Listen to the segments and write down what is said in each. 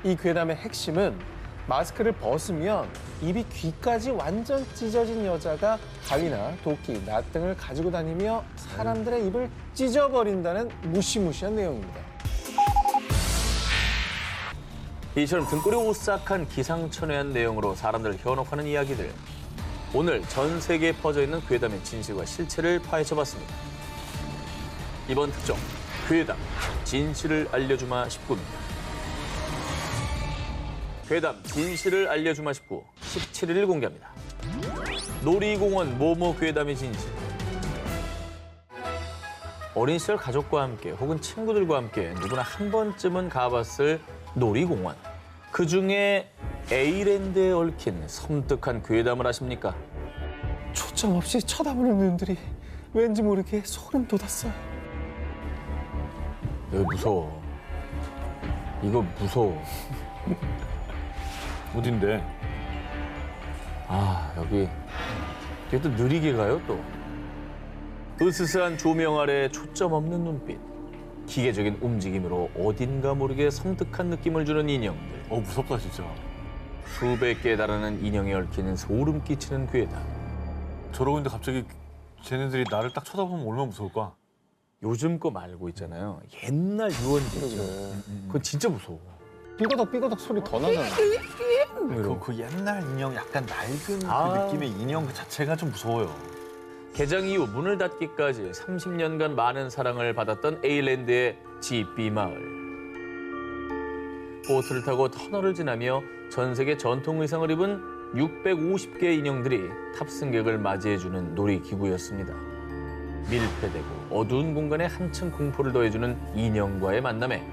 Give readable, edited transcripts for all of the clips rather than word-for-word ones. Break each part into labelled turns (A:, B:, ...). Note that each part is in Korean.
A: 이 괴담의 핵심은 마스크를 벗으면 입이 귀까지 완전 찢어진 여자가 가위나 도끼, 낫 등을 가지고 다니며 사람들의 입을 찢어버린다는 무시무시한 내용입니다.
B: 이처럼 등골이 오싹한 기상천외한 내용으로 사람들을 현혹하는 이야기들. 오늘 전 세계에 퍼져있는 괴담의 진실과 실체를 파헤쳐봤습니다. 이번 특종, 괴담, 진실을 알려주마 19입니다. 괴담, 진실을 알려주마 19, 17일 공개합니다. 놀이공원 모모 괴담의 진실. 어린 시절 가족과 함께 혹은 친구들과 함께 누구나 한 번쯤은 가봤을 놀이공원. 그중에 에이랜드에 얽힌 섬뜩한 괴담을 아십니까?
A: 초점 없이 쳐다보는 눈들이 왠지 모르게 소름 돋았어요.
B: 여기 무서워. 이거 무서워.
C: 어딘데?
B: 아, 여기 또 느리게 가요, 또. 으스스한 조명 아래 초점 없는 눈빛. 기계적인 움직임으로 어딘가 모르게 섬뜩한 느낌을 주는 인형들.
C: 무섭다 진짜.
B: 수백 개에 달하는 인형에 얽히는 소름 끼치는 괴담.
C: 저러고 있는데 갑자기 쟤네들이 나를 딱 쳐다보면 얼마나 무서울까?
B: 요즘 거 말고 있잖아요. 옛날 유언지 있죠. 그건 진짜 무서워.
A: 삐거덕 소리 더 나잖아요.
C: 그 옛날 인형 약간 낡은
B: 아.
C: 그 느낌의 인형 그 자체가 좀 무서워요.
B: 개장 이후 문을 닫기까지 30년간 많은 사랑을 받았던 에일랜드의 지삐 마을. 보트를 타고 터널을 지나며 전 세계 전통 의상을 입은 650개의 인형들이 탑승객을 맞이해주는 놀이기구였습니다. 밀폐되고 어두운 공간에 한층 공포를 더해주는 인형과의 만남에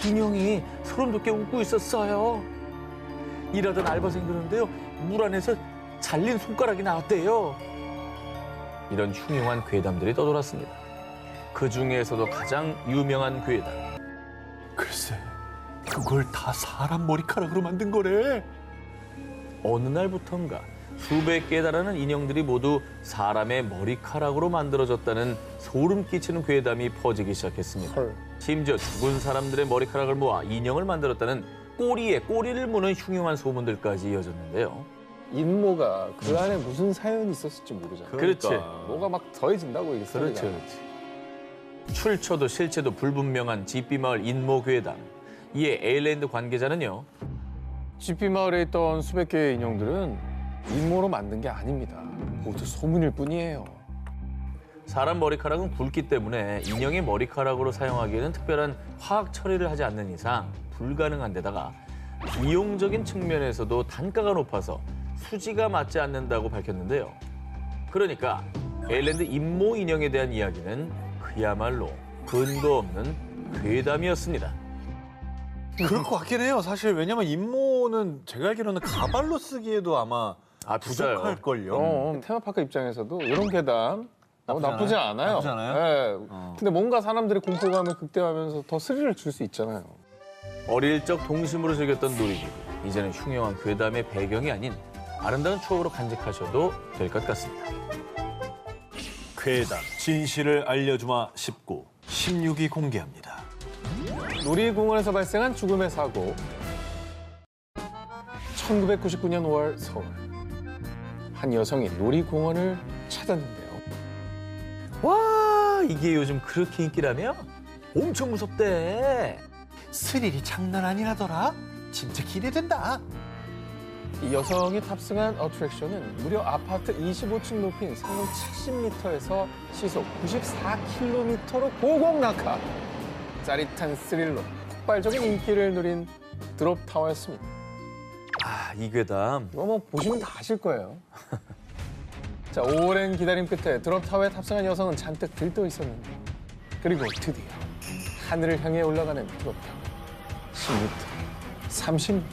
B: 인형이 소름 돋게 웃고 있었어요. 일하던 알바생 그런데요, 물 안에서 잘린 손가락이 나왔대요. 이런 흉흉한 괴담들이 떠돌았습니다. 그 중에서도 가장 유명한 괴담.
C: 글쎄, 그걸 다 사람 머리카락으로 만든 거래.
B: 어느 날부턴가 수백 개에 달하는 인형들이 모두 사람의 머리카락으로 만들어졌다는 소름 끼치는 괴담이 퍼지기 시작했습니다.
A: 헐.
B: 심지어 죽은 사람들의 머리카락을 모아 인형을 만들었다는 꼬리에 꼬리를 무는 흉흉한 소문들까지 이어졌는데요.
A: 인모가 그 안에 무슨 사연이 있었을지 모르잖아요.
B: 그렇지.
A: 뭐가 막 더해진다고 이게 소리가.
B: 그렇지. 출처도 실체도 불분명한 지삐마을 인모 괴담. 이에 에일랜드 관계자는요.
A: 지피 마을에 있던 수백 개의 인형들은 인모로 만든 게 아닙니다. 모두 소문일 뿐이에요.
B: 사람 머리카락은 굵기 때문에 인형의 머리카락으로 사용하기에는 특별한 화학 처리를 하지 않는 이상 불가능한 데다가 비용적인 측면에서도 단가가 높아서 수지가 맞지 않는다고 밝혔는데요. 그러니까 에일랜드 인모 인형에 대한 이야기는 그야말로 근거 없는 괴담이었습니다.
C: 그럴 것 같긴 해요. 사실 왜냐면 인모는 제가 알기로는 가발로 쓰기에도 아마
B: 부자요.
C: 부족할걸요.
A: 테마파크 입장에서도 이런 괴담 나쁘지 않아요.
C: 나쁘지 않아요?
A: 네. 근데 뭔가 사람들이 공포감을 극대화하면서 더 스릴을 줄 수 있잖아요.
B: 어릴 적 동심으로 즐겼던 놀이기구. 이제는 흉흉한 괴담의 배경이 아닌 아름다운 추억으로 간직하셔도 될 것 같습니다.
C: 괴담, 진실을 알려주마 19, 16위 공개합니다.
A: 놀이공원에서 발생한 죽음의 사고. 1999년 5월 서울. 한 여성이 놀이공원을 찾았는데요.
B: 와, 이게 요즘 그렇게 인기라며? 엄청 무섭대.
C: 스릴이 장난 아니라더라. 진짜 기대된다.
A: 이 여성이 탑승한 어트랙션은 무려 아파트 25층 높이인 상공 70m에서 시속 94km로 고공 낙하. 짜릿한 스릴로 폭발적인 인기를 누린 드롭타워였습니다.
B: 아, 이 괴담.
A: 이거 뭐 보시면 다 아실 거예요. 자, 오랜 기다림 끝에 드롭타워에 탑승한 여성은 잔뜩 들떠 있었는데, 그리고 드디어 하늘을 향해 올라가는 드롭타워. 10m, 30m.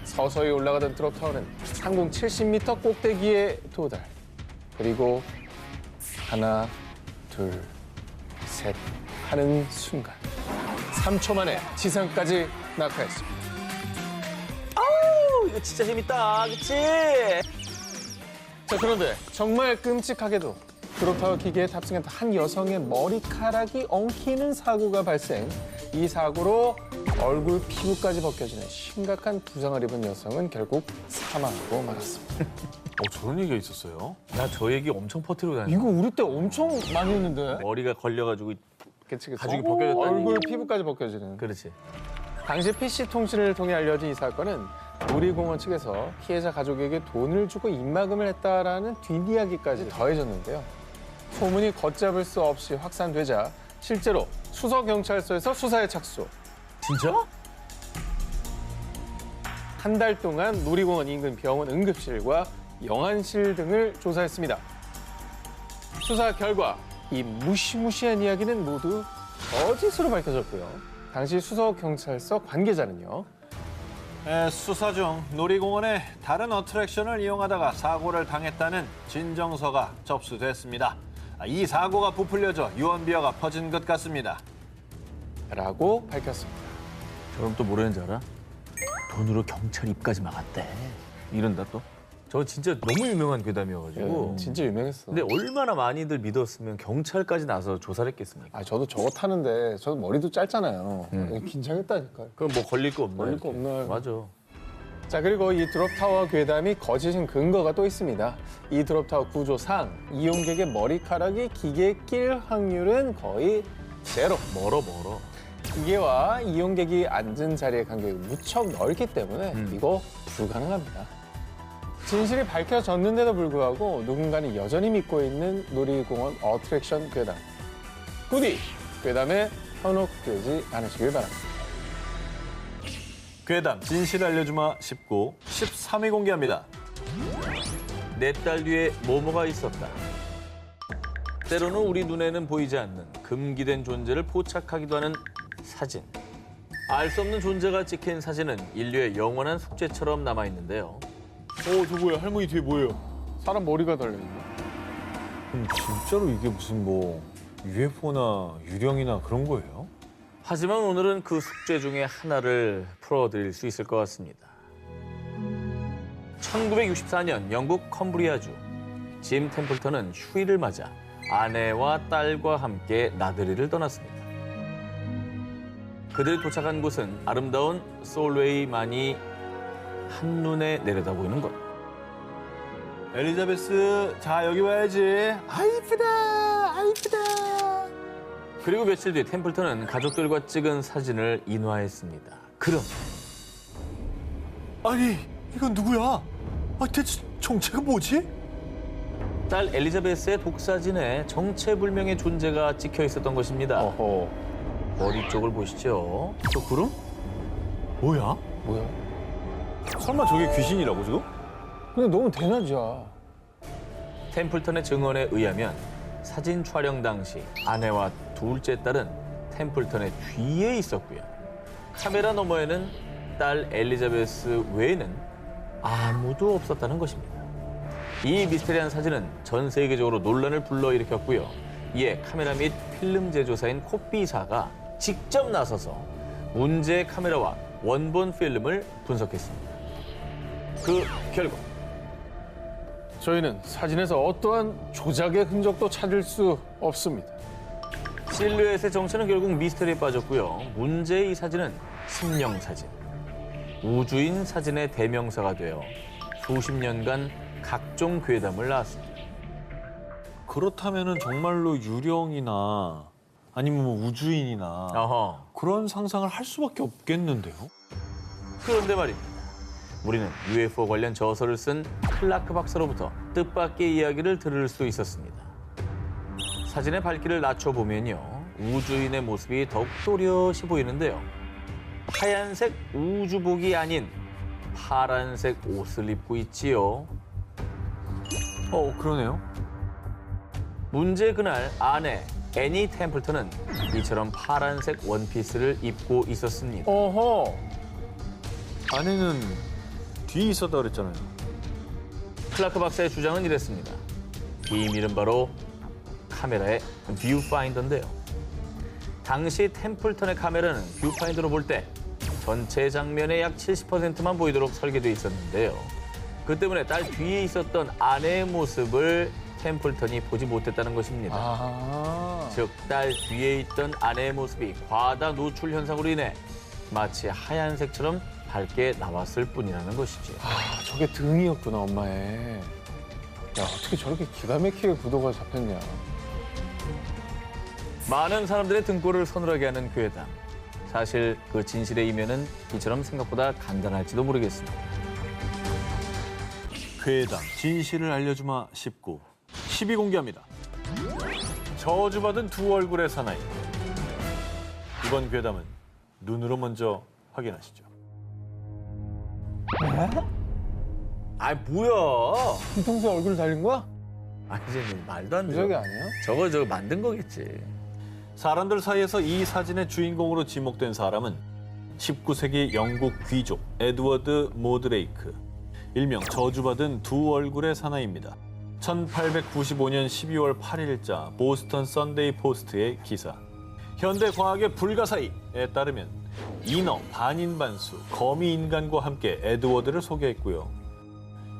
A: 서서히 올라가던 드롭타워는 상공 70m 꼭대기에 도달. 그리고 하나, 둘, 셋 하는 순간 3초 만에 지상까지 낙하했습니다.
B: 아우, 이거 진짜 재밌다. 그치?
A: 자, 그런데 정말 끔찍하게도 드롭타워 기계에 탑승했던 한 여성의 머리카락이 엉키는 사고가 발생. 이 사고로 얼굴 피부까지 벗겨지는 심각한 부상을 입은 여성은 결국 사망하고 말았습니다.
C: 저런 얘기가 있었어요?
B: 나 저 얘기 엄청 퍼뜨리고 다녔어.
A: 이거 우리 때 엄청 많이 했는데.
B: 머리가 걸려가지고
A: 그치, 그치.
B: 가죽이 벗겨졌다니.
A: 얼굴 피부까지 벗겨지는.
B: 그렇지.
A: 당시 PC 통신을 통해 알려진 이 사건은 놀이공원 측에서 피해자 가족에게 돈을 주고 입막음을 했다라는 뒷이야기까지 더해졌는데요. 소문이 걷잡을 수 없이 확산되자 실제로 수서경찰서에서 수사에 착수.
B: 진짜?
A: 한 달 동안 놀이공원 인근 병원 응급실과 영안실 등을 조사했습니다. 수사 결과 이 무시무시한 이야기는 모두 거짓으로 밝혀졌고요. 당시 수서경찰서 관계자는요.
C: 수사 중 놀이공원의 다른 어트랙션을 이용하다가 사고를 당했다는 진정서가 접수됐습니다. 이 사고가 부풀려져 유언비어가 퍼진 것 같습니다.
A: 라고 밝혔습니다.
B: 저럼 또 뭐라는지 알아? 돈으로 경찰 입까지 막았대. 이런다 또. 저 진짜 너무 유명한 괴담이어가지고.
A: 진짜 유명했어.
B: 근데 얼마나 많이들 믿었으면 경찰까지 나서 조사를 했겠습니까?
A: 아, 저도 저거 타는데 저도 머리도 짧잖아요. 긴장했다니까요.
B: 그럼 뭐 걸릴 거 없나?
A: 걸릴 거
B: 이렇게.
A: 없나.
B: 맞아.
A: 자, 그리고 이 드롭타워 괴담이 거짓인 근거가 또 있습니다. 이 드롭타워 구조상 이용객의 머리카락이 기계에 낄 확률은 거의 제로.
B: 멀어.
A: 기계와 이용객이 앉은 자리의 간격이 무척 넓기 때문에 이거 불가능합니다. 진실이 밝혀졌는데도 불구하고 누군가는 여전히 믿고 있는 놀이공원 어트랙션 괴담. 부디 괴담에 현혹되지 않으시길 바랍니다.
C: 괴담 진실 알려주마 19, 13위 공개합니다.
B: 4달 뒤에 뭐뭐가 있었다. 때로는 우리 눈에는 보이지 않는 금기된 존재를 포착하기도 하는 사진. 알 수 없는 존재가 찍힌 사진은 인류의 영원한 숙제처럼 남아있는데요.
C: 누구야? 할머니 뒤에 뭐예요?
A: 사람 머리가 달려있네.
C: 진짜로 이게 무슨 뭐 UFO나 유령이나 그런 거예요?
B: 하지만 오늘은 그 숙제 중에 하나를 풀어드릴 수 있을 것 같습니다. 1964년 영국 컴브리아주 짐 템플턴은 휴일을 맞아 아내와 딸과 함께 나들이를 떠났습니다. 그들이 도착한 곳은 아름다운 솔웨이만이 한눈에 내려다보이는 곳.
C: 엘리자베스, 자 여기 와야지. 아 이쁘다, 아 이쁘다.
B: 그리고 며칠 뒤 템플턴은 가족들과 찍은 사진을 인화했습니다. 그럼
C: 아니 이건 누구야? 대체 정체가 뭐지?
B: 딸 엘리자베스의 독사진에 정체불명의 존재가 찍혀 있었던 것입니다.
A: 어허.
B: 머리 쪽을 보시죠. 저 구름?
C: 뭐야?
A: 뭐야?
C: 설마 저게 귀신이라고 지금?
A: 근데 너무 대낮이야.
B: 템플턴의 증언에 의하면 사진 촬영 당시 아내와 둘째 딸은 템플턴의 뒤에 있었고요. 카메라 너머에는 딸 엘리자베스 외에는 아무도 없었다는 것입니다. 이 미스테리한 사진은 전 세계적으로 논란을 불러일으켰고요. 이에 카메라 및 필름 제조사인 코피사가 직접 나서서 문제의 카메라와 원본 필름을 분석했습니다. 그 결과
A: 저희는 사진에서 어떠한 조작의 흔적도 찾을 수 없습니다.
B: 실루엣의 정체는 결국 미스터리에 빠졌고요. 문제의 이 사진은 심령 사진, 우주인 사진의 대명사가 되어 수십 년간 각종 괴담을 낳았습니다.
C: 그렇다면은 정말로 유령이나 아니면 뭐 우주인이나
B: 어허.
C: 그런 상상을 할 수밖에 없겠는데요?
B: 그런데 말입니다. 우리는 UFO 관련 저서를 쓴 클라크 박사로부터 뜻밖의 이야기를 들을 수 있었습니다. 사진의 밝기를 낮춰보면요. 우주인의 모습이 더욱 또렷이 보이는데요. 하얀색 우주복이 아닌 파란색 옷을 입고 있지요.
C: 그러네요.
B: 문제 그날 아내 애니 템플턴은 이처럼 파란색 원피스를 입고 있었습니다.
A: 어허.
C: 아내는 뒤에 있었다 그랬잖아요.
B: 클라크 박사의 주장은 이랬습니다. 비밀은 바로 카메라의 뷰파인더인데요. 당시 템플턴의 카메라는 뷰파인더로 볼 때 전체 장면의 약 70%만 보이도록 설계되어 있었는데요. 그 때문에 딸 뒤에 있었던 아내의 모습을 템플턴이 보지 못했다는 것입니다.
A: 아.
B: 즉, 딸 뒤에 있던 아내의 모습이 과다 노출 현상으로 인해 마치 하얀색처럼 밝게 나왔을 뿐이라는 것이지.
A: 아, 저게 등이었구나, 엄마의. 야, 어떻게 저렇게 기가 막히게 구도가 잡혔냐.
B: 많은 사람들의 등골을 서늘하게 하는 괴담. 사실 그 진실의 이면은 이처럼 생각보다 간단할지도 모르겠습니다.
C: 괴담 진실을 알려주마 19 10위 공개합니다. 저주받은 두 얼굴의 사나이. 이번 괴담은 눈으로 먼저 확인하시죠.
B: 아 뭐야?
A: 뒤통수에 얼굴 달린 거야?
B: 아니 이제 말도 안 돼.
A: 무적이 아니야?
B: 저거 만든 거겠지.
C: 사람들 사이에서 이 사진의 주인공으로 지목된 사람은 19세기 영국 귀족 에드워드 모드레이크, 일명 저주받은 두 얼굴의 사나이입니다. 1895년 12월 8일자 보스턴 선데이 포스트의 기사. 현대 과학의 불가사의에 따르면 인어, 반인반수, 거미 인간과 함께 에드워드를 소개했고요.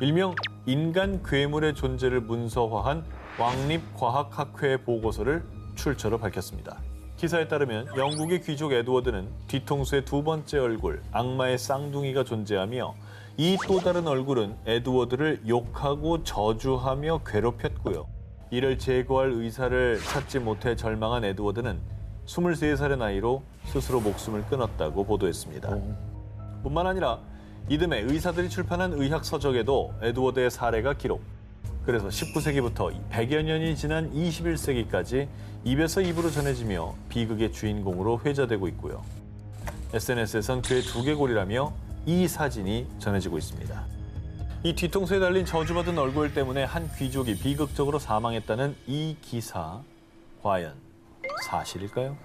C: 일명 인간 괴물의 존재를 문서화한 왕립과학학회 보고서를 출처로 밝혔습니다. 기사에 따르면 영국의 귀족 에드워드는 뒤통수의 두 번째 얼굴, 악마의 쌍둥이가 존재하며 이 또 다른 얼굴은 에드워드를 욕하고 저주하며 괴롭혔고요. 이를 제거할 의사를 찾지 못해 절망한 에드워드는 23살의 나이로 스스로 목숨을 끊었다고 보도했습니다. 뿐만 아니라 이듬해 의사들이 출판한 의학 서적에도 에드워드의 사례가 기록. 그래서 19세기부터 100여 년이 지난 21세기까지 입에서 입으로 전해지며 비극의 주인공으로 회자되고 있고요. SNS에선 그의 두개골이라며 이 사진이 전해지고 있습니다. 이 뒤통수에 달린 저주받은 얼굴 때문에 한 귀족이 비극적으로 사망했다는 이 기사, 과연 사실일까요?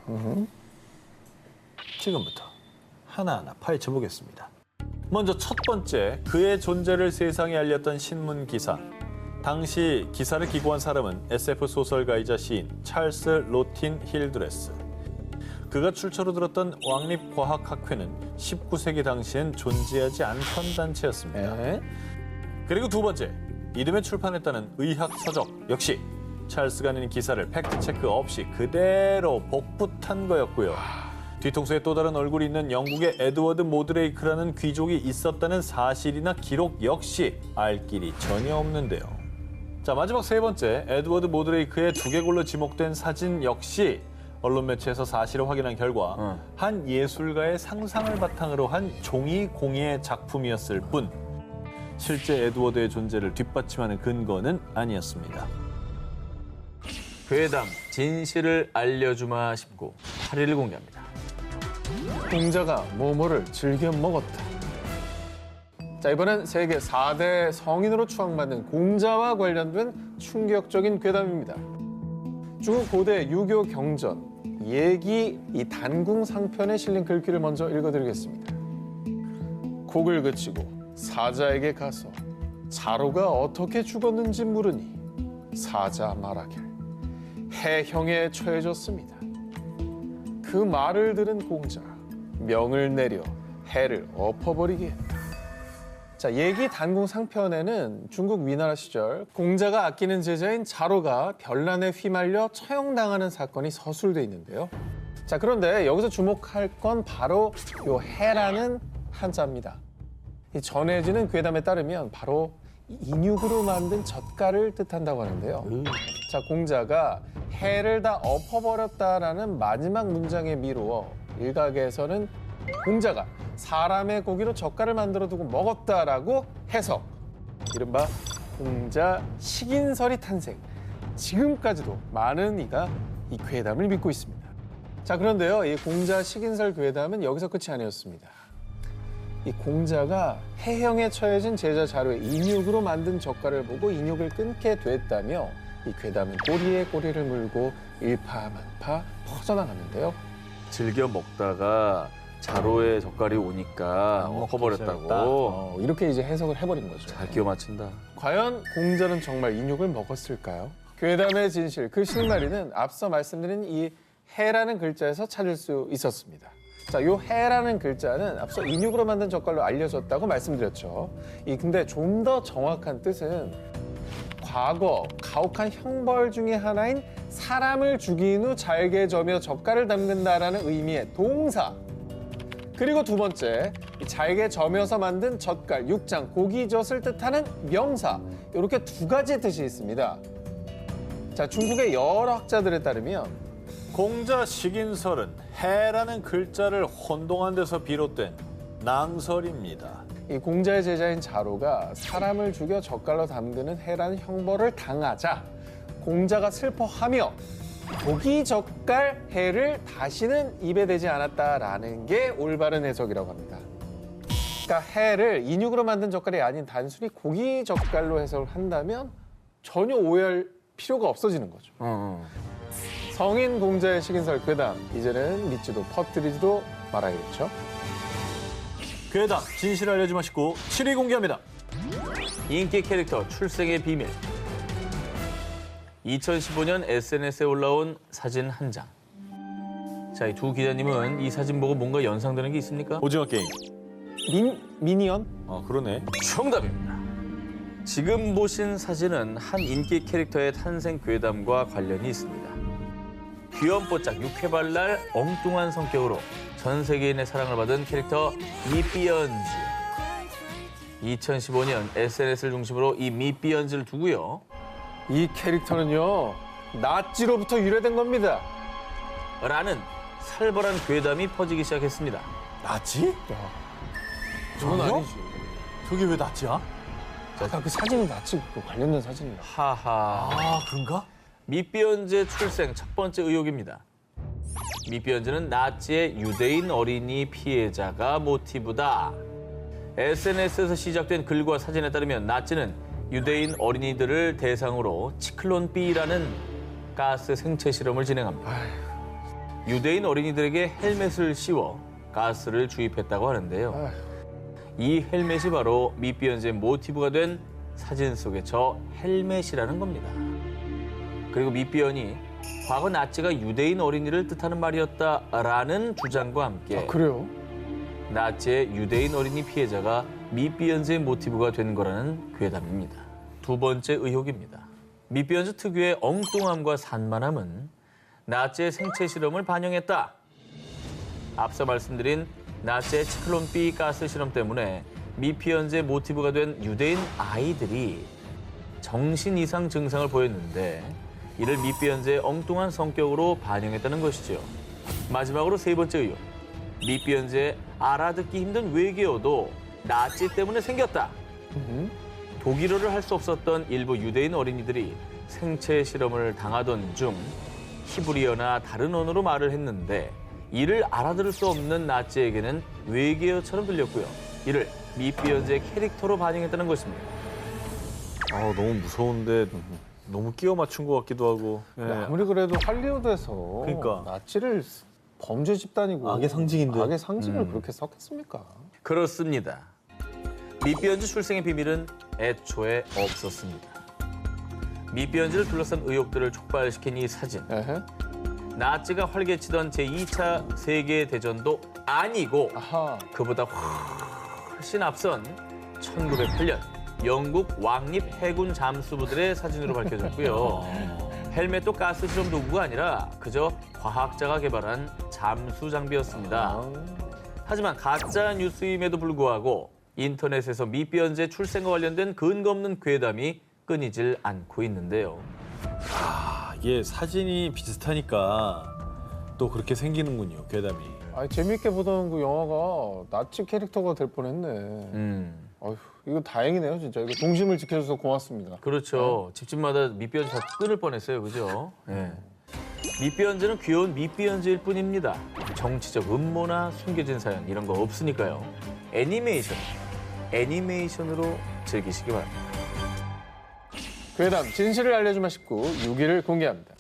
C: 지금부터 하나하나 파헤쳐 보겠습니다. 먼저 첫 번째, 그의 존재를 세상에 알렸던 신문 기사. 당시 기사를 기고한 사람은 SF 소설가이자 시인 찰스 로틴 힐드레스. 그가 출처로 들었던 왕립과학학회는 19세기 당시엔 존재하지 않던 단체였습니다. 그리고 두 번째, 이듬해 출판했다는 의학 서적 역시 찰스가 낸 기사를 팩트체크 없이 그대로 복붙한 거였고요. 뒤통수에 또 다른 얼굴이 있는 영국의 에드워드 모드레이크라는 귀족이 있었다는 사실이나 기록 역시 알 길이 전혀 없는데요. 자, 마지막 세 번째, 에드워드 모드레이크의 두개골로 지목된 사진 역시 언론 매체에서 사실을 확인한 결과 한 예술가의 상상을 바탕으로 한 종이 공예 작품이었을 뿐 실제 에드워드의 존재를 뒷받침하는 근거는 아니었습니다.
B: 괴담 진실을 알려주마 싶고 8위를 공개합니다.
A: 공자가 뭐뭐를 즐겨 먹었다. 자, 이번엔 세계 4대 성인으로 추앙받는 공자와 관련된 충격적인 괴담입니다. 중국 고대 유교 경전 예기 이 단궁상편에 실린 글귀를 먼저 읽어드리겠습니다. 곡을 그치고 사자에게 가서 자로가 어떻게 죽었는지 물으니 사자 말하길 해형에 처해졌습니다. 그 말을 들은 공자 명을 내려 해를 엎어버리게 했다. 자, 예기 단궁상편에는 중국 위나라 시절 공자가 아끼는 제자인 자로가 별난에 휘말려 처형당하는 사건이 서술돼 있는데요. 자, 그런데 여기서 주목할 건 바로 요 해라는 한자입니다. 이 전해지는 괴담에 따르면 바로 인육으로 만든 젓갈을 뜻한다고 하는데요. 자, 공자가 해를 다 엎어버렸다라는 마지막 문장에 미루어 일각에서는 공자가 사람의 고기로 젓갈을 만들어 두고 먹었다라고 해석. 이른바 공자 식인설이 탄생. 지금까지도 많은 이가 이 괴담을 믿고 있습니다. 자, 그런데요, 이 공자 식인설 괴담은 여기서 끝이 아니었습니다. 이 공자가 해형에 처해진 제자 자로의 인육으로 만든 젓갈을 보고 인육을 끊게 됐다며 이 괴담은 꼬리에 꼬리를 물고 일파만파 퍼져나갔는데요.
B: 즐겨 먹다가 자로의 젓갈이 오니까 엎어버렸다고.
A: 이렇게 이제 해석을 해버린 거죠.
B: 잘 끼워 맞춘다.
A: 과연 공자는 정말 인육을 먹었을까요? 괴담의 진실, 그 실마리는 앞서 말씀드린 이 해라는 글자에서 찾을 수 있었습니다. 자, 요 해라는 글자는 앞서 인육으로 만든 젓갈로 알려졌다고 말씀드렸죠. 근데 좀 더 정확한 뜻은 과거 가혹한 형벌 중에 하나인 사람을 죽인 후 잘게 저며 젓갈을 담근다라는 의미의 동사 그리고 두 번째, 이 잘게 저며서 만든 젓갈, 육장, 고기젓을 뜻하는 명사. 이렇게 두 가지 뜻이 있습니다. 자, 중국의 여러 학자들에 따르면
C: 공자 식인설은 해라는 글자를 혼동한 데서 비롯된 낭설입니다.
A: 이 공자의 제자인 자로가 사람을 죽여 젓갈로 담그는 해라는 형벌을 당하자 공자가 슬퍼하며 고기 젓갈 해를 다시는 입에 대지 않았다라는 게 올바른 해석이라고 합니다. 그러니까 해를 인육으로 만든 젓갈이 아닌 단순히 고기 젓갈로 해석을 한다면 전혀 오해할 필요가 없어지는 거죠. 성인 공자의 식인설 괴담, 이제는 믿지도 퍼뜨리지도 말아야겠죠.
C: 괴담 진실 알려주마 식구 7위 공개합니다.
B: 인기 캐릭터 출생의 비밀. 2015년 SNS에 올라온 사진 한 장. 자, 이 두 기자님은 이 사진 보고 뭔가 연상되는 게 있습니까?
C: 오징어 게임.
A: 미니언?
C: 그러네.
B: 정답입니다. 지금 보신 사진은 한 인기 캐릭터의 탄생 괴담과 관련이 있습니다. 귀염뽀짝 육회발랄 엉뚱한 성격으로 전 세계인의 사랑을 받은 캐릭터 미삐언즈. 2015년 SNS를 중심으로 이 미삐언즈를 두고요.
A: 이 캐릭터는요, 나치로부터 유래된 겁니다.
B: 라는 살벌한 괴담이 퍼지기 시작했습니다.
C: 나치?
A: 저건
C: 저기요?
A: 아니지.
C: 저게 왜 나치야?
A: 아까 그 사진이 나치 관련된 사진이야.
B: 하하.
C: 그런가?
B: 미삐언즈의 출생 첫 번째 의혹입니다. 미삐언즈는 나치의 유대인 어린이 피해자가 모티브다. SNS에서 시작된 글과 사진에 따르면 나치는 유대인 어린이들을 대상으로 치클론 B라는 가스 생체 실험을 진행합니다. 유대인 어린이들에게 헬멧을 씌워 가스를 주입했다고 하는데요. 이 헬멧이 바로 미삐언즈의 모티브가 된 사진 속의 저 헬멧이라는 겁니다. 그리고 미삐언이 과거 나치가 유대인 어린이를 뜻하는 말이었다라는 주장과 함께
A: 그래요?
B: 나치의 유대인 어린이 피해자가 미삐언즈의 모티브가 된 거라는 괴담입니다. 두 번째 의혹입니다. 미삐언즈 특유의 엉뚱함과 산만함은 나치의 생체 실험을 반영했다. 앞서 말씀드린 나치의 치클론 B 가스 실험 때문에 미삐언즈의 모티브가 된 유대인 아이들이 정신 이상 증상을 보였는데 이를 미삐언즈의 엉뚱한 성격으로 반영했다는 것이죠. 마지막으로 세 번째 의혹. 미삐언즈의 알아듣기 힘든 외계어도 나치 때문에 생겼다. 독일어를 할 수 없었던 일부 유대인 어린이들이 생체 실험을 당하던 중 히브리어나 다른 언어로 말을 했는데 이를 알아들을 수 없는 나치에게는 외계어처럼 들렸고요. 이를 미삐언즈의 캐릭터로 반영했다는 것입니다.
C: 너무 무서운데 너무 끼워 맞춘 것 같기도 하고.
A: 아무리 그래도 할리우드에서
C: 그러니까.
A: 나치를 범죄 집단이고
C: 악의 상징인데.
A: 악의 상징을 그렇게 썼겠습니까?
B: 그렇습니다. 미삐언즈 출생의 비밀은 애초에 없었습니다. 미삐언즈를 둘러싼 의혹들을 촉발시킨 이 사진.
A: 에헤.
B: 나치가 활개치던 제2차 세계대전도 아니고
A: 아하.
B: 그보다 훨씬 앞선 1908년 영국 왕립 해군 잠수부들의 사진으로 밝혀졌고요. 헬멧도 가스 실험 도구가 아니라 그저 과학자가 개발한 잠수 장비였습니다. 하지만 가짜 뉴스임에도 불구하고 인터넷에서 미삐언즈의 출생과 관련된 근거 없는 괴담이 끊이질 않고 있는데요.
C: 이게 사진이 비슷하니까 또 그렇게 생기는군요, 괴담이.
A: 아니, 재밌게 보던 그 영화가 나치 캐릭터가 될 뻔했네. 어휴, 이거 다행이네요, 진짜. 이거 동심을 지켜줘서 고맙습니다.
B: 그렇죠. 집집마다 미삐언즈 다 끊을 뻔했어요. 그죠? 네. 미삐언즈는 귀여운 미삐언즈일 뿐입니다. 정치적 음모나 숨겨진 사연 이런 거 없으니까요. 애니메이션으로 즐기시기 바랍니다.
A: 괴담 진실을 알려주마 19 6위를 공개합니다.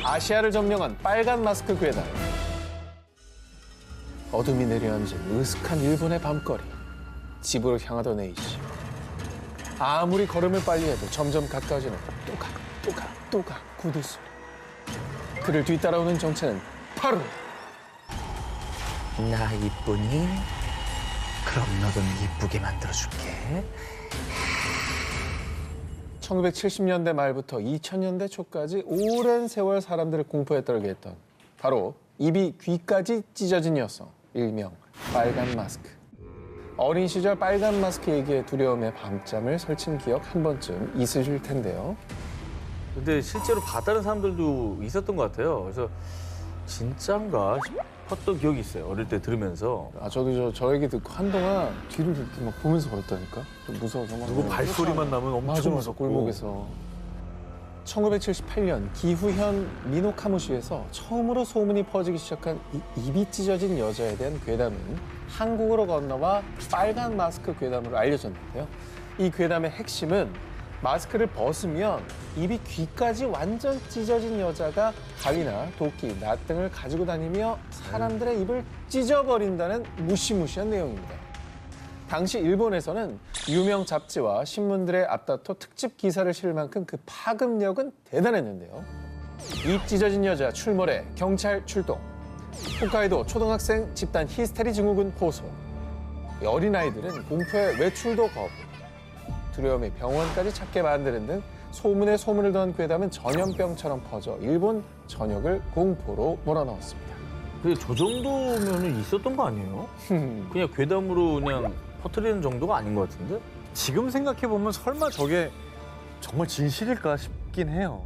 A: 아시아를 점령한 빨간 마스크 괴담. 어둠이 내려앉은 으슥한 일본의 밤거리. 집으로 향하던 A씨. 아무리 걸음을 빨리 해도 점점 가까워지는 또각 구두소. 그를 뒤따라오는 정체는 바로
B: 나 이쁘니? 그럼 너도 이쁘게 만들어줄게.
A: 1970년대 말부터 2000년대 초까지 오랜 세월 사람들을 공포에 떨게 했던 바로 입이 귀까지 찢어진 여성, 일명 빨간 마스크. 어린 시절 빨간 마스크 얘기에 두려움에 밤잠을 설친 기억 한 번쯤 있으실 텐데요.
B: 근데 실제로 봤다는 사람들도 있었던 것 같아요. 그래서 진짠가 싶었던 기억이 있어요. 어릴 때 들으면서.
A: 저도 저 얘기 듣고 한동안 뒤를 이렇게 막 보면서 걸었다니까. 좀 무서워서 막.
B: 누구 발소리만 나면 엄청
A: 맞아,
B: 무섭고.
A: 골목에서. 1978년 기후현 미노카무시에서 처음으로 소문이 퍼지기 시작한 입이 찢어진 여자에 대한 괴담은 한국으로 건너와 빨간 마스크 괴담으로 알려졌는데요. 이 괴담의 핵심은 마스크를 벗으면 입이 귀까지 완전 찢어진 여자가 가위나 도끼, 낫 등을 가지고 다니며 사람들의 입을 찢어버린다는 무시무시한 내용입니다. 당시 일본에서는 유명 잡지와 신문들의 앞다퉈 특집 기사를 실을 만큼 그 파급력은 대단했는데요. 입 찢어진 여자 출몰에 경찰 출동. 홋카이도 초등학생 집단 히스테리 증후군 호소. 어린아이들은 공포에 외출도 거부. 두려움에 병원까지 찾게 만드는 등 소문에 소문을 더한 괴담은 전염병처럼 퍼져 일본 전역을 공포로 몰아넣었습니다.
B: 근데 저 정도면은 있었던 거 아니에요? 그냥 괴담으로 그냥 퍼뜨리는 정도가 아닌 것 같은데?
C: 지금 생각해보면 설마 저게 정말 진실일까 싶긴 해요.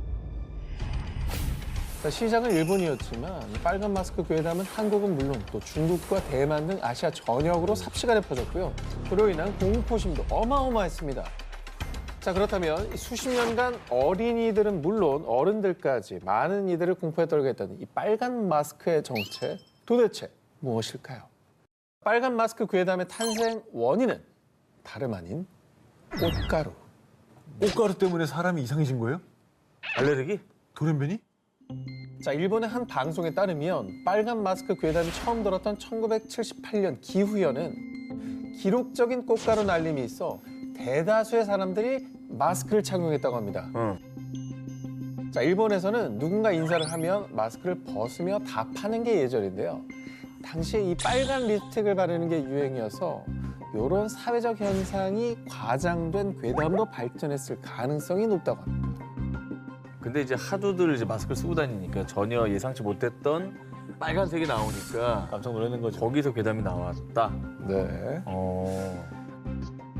A: 시작은 일본이었지만 빨간 마스크 괴담은 한국은 물론 또 중국과 대만 등 아시아 전역으로 삽시간에 퍼졌고요. 그로 인한 공포심도 어마어마했습니다. 자, 그렇다면 수십 년간 어린이들은 물론 어른들까지 많은 이들을 공포에 떨게 했던 이 빨간 마스크의 정체 도대체 무엇일까요? 빨간 마스크 괴담의 탄생 원인은 다름 아닌 꽃가루.
C: 꽃가루 때문에 사람이 이상해진 거예요?
B: 알레르기?
C: 돌연변이?
A: 자, 일본의 한 방송에 따르면 빨간 마스크 괴담이 처음 들었던 1978년 기후현은 기록적인 꽃가루 날림이 있어 대다수의 사람들이 마스크를 착용했다고 합니다. 자, 일본에서는 누군가 인사를 하면 마스크를 벗으며 답하는 게 예절인데요. 당시에 이 빨간 립스틱을 바르는 게 유행이어서 이런 사회적 현상이 과장된 괴담으로 발전했을 가능성이 높다고 합니다.
B: 근데 이제 하도들 이제 마스크를 쓰고 다니니까 전혀 예상치 못했던 빨간색이 나오니까
C: 깜짝 놀라는 거죠.
B: 거기서 괴담이 나왔다.
A: 네.
B: 어.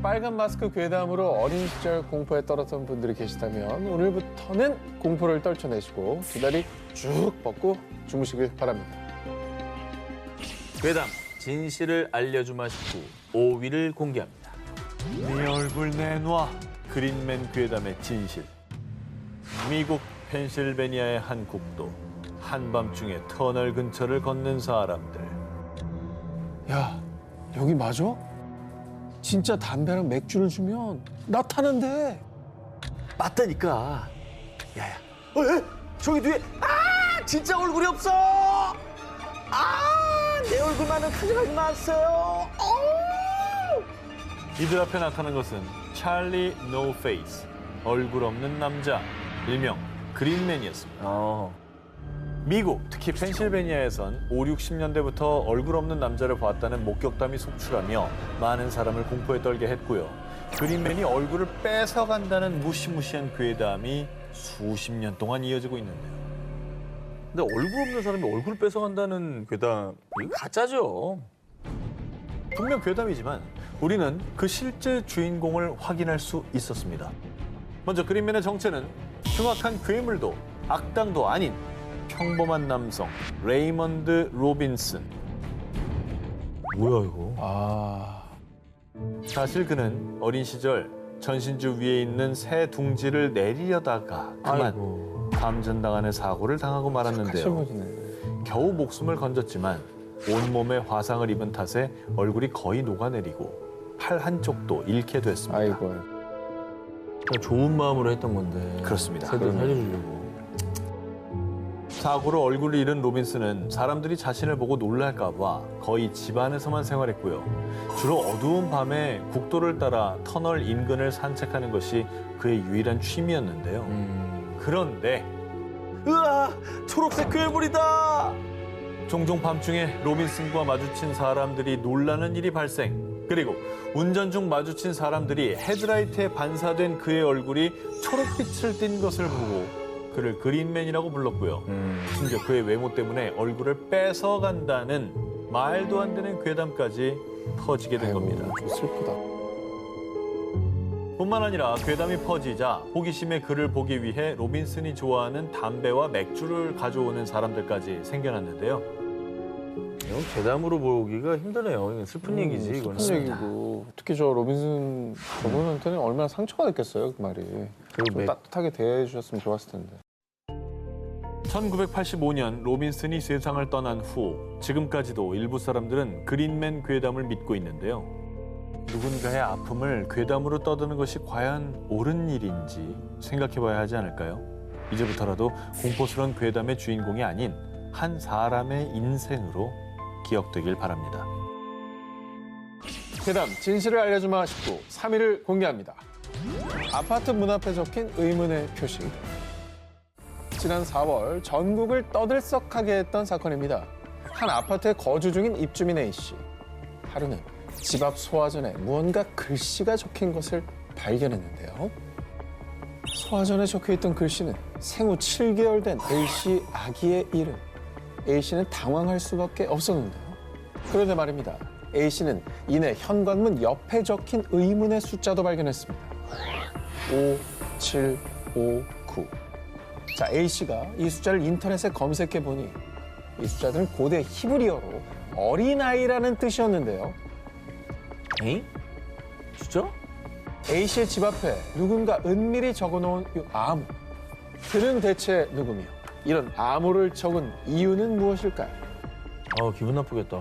A: 빨간 마스크 괴담으로 어린 시절 공포에 떨었던 분들이 계시다면 오늘부터는 공포를 떨쳐내시고 두 다리 쭉 뻗고 주무시길 바랍니다.
B: 괴담 진실을 알려주마 싶고 5위를 공개합니다.
C: 네 얼굴 내놔. 그린맨 괴담의 진실. 미국 펜실베니아의 한 국도. 한밤중에 터널 근처를 걷는 사람들.
A: 야, 여기 맞아? 진짜 담배랑 맥주를 주면 나 타는데.
B: 맞다니까. 야야. 에? 저기 뒤에 진짜 얼굴이 없어. 내 얼굴만은 가져가지 마세요.
C: 이들 앞에 나타난 것은 찰리 노 페이스, 얼굴 없는 남자, 일명 그린맨이었습니다. 미국, 특히 펜실베니아에선 5, 60년대부터 얼굴 없는 남자를 보았다는 목격담이 속출하며 많은 사람을 공포에 떨게 했고요. 그린맨이 얼굴을 뺏어간다는 무시무시한 괴담이 수십 년 동안 이어지고 있는데요.
B: 근데 얼굴 없는 사람이 얼굴을 뺏어간다는 괴담 이거 가짜죠.
C: 분명 괴담이지만 우리는 그 실제 주인공을 확인할 수 있었습니다. 먼저 그린맨의 정체는 흉악한 괴물도 악당도 아닌 평범한 남성 레이먼드 로빈슨.
B: 뭐야 이거?
C: 사실 그는 어린 시절 전신주 위에 있는 새 둥지를 내리려다가 그만
B: 아이고.
C: 감전당하는 사고를 당하고 말았는데요.
A: 실물이네.
C: 겨우 목숨을 건졌지만 온몸에 화상을 입은 탓에 얼굴이 거의 녹아내리고 팔 한쪽도 잃게 됐습니다.
A: 아이고.
B: 그냥 좋은 마음으로 했던 건데.
C: 그렇습니다.
B: 새들 살려주려고.
C: 사고로 얼굴을 잃은 로빈슨은 사람들이 자신을 보고 놀랄까 봐 거의 집 안에서만 생활했고요. 주로 어두운 밤에 국도를 따라 터널 인근을 산책하는 것이 그의 유일한 취미였는데요. 그런데
B: 으아! 초록색 괴물이다!
C: 종종 밤중에 로빈슨과 마주친 사람들이 놀라는 일이 발생. 그리고 운전 중 마주친 사람들이 헤드라이트에 반사된 그의 얼굴이 초록빛을 띤 것을 보고 그를 그린맨이라고 불렀고요. 심지어 그의 외모 때문에 얼굴을 뺏어간다는 말도 안 되는 괴담까지 터지게 된 겁니다.
A: 좀 슬프다.
C: 뿐만 아니라 괴담이 퍼지자 호기심의 그를 보기 위해 로빈슨이 좋아하는 담배와 맥주를 가져오는 사람들까지 생겨났는데요.
B: 이건 괴담으로 보기가 힘드네요. 이건 슬픈 얘기지, 이거는.
A: 슬픈 얘기고 특히 저 로빈슨 저분한테는 얼마나 상처가 됐겠어요, 그 말이.
B: 그리고
A: 좀 따뜻하게 대해주셨으면 좋았을 텐데.
C: 1985년 로빈슨이 세상을 떠난 후 지금까지도 일부 사람들은 그린맨 괴담을 믿고 있는데요. 누군가의 아픔을 괴담으로 떠드는 것이 과연 옳은 일인지 생각해봐야 하지 않을까요? 이제부터라도 공포스러운 괴담의 주인공이 아닌 한 사람의 인생으로 기억되길 바랍니다.
A: 괴담 진실을 알려주마 19 3위를 공개합니다. 아파트 문 앞에 적힌 의문의 표시. 지난 4월 전국을 떠들썩하게 했던 사건입니다. 한 아파트에 거주 중인 입주민 A씨. 하루는 집 앞 소화전에 무언가 글씨가 적힌 것을 발견했는데요. 소화전에 적혀있던 글씨는 생후 7개월 된 A씨 아기의 이름. A씨는 당황할 수밖에 없었는데요. 그런데 말입니다. A씨는 이내 현관문 옆에 적힌 의문의 숫자도 발견했습니다. 5759. 자, A씨가 이 숫자를 인터넷에 검색해 보니 이 숫자들은 고대 히브리어로 어린아이라는 뜻이었는데요.
B: 에이? 진짜?
A: A씨의 집 앞에 누군가 은밀히 적어놓은 이 암호. 그는 대체 누구며 이런 암호를 적은 이유는 무엇일까요?
B: 아, 기분 나쁘겠다.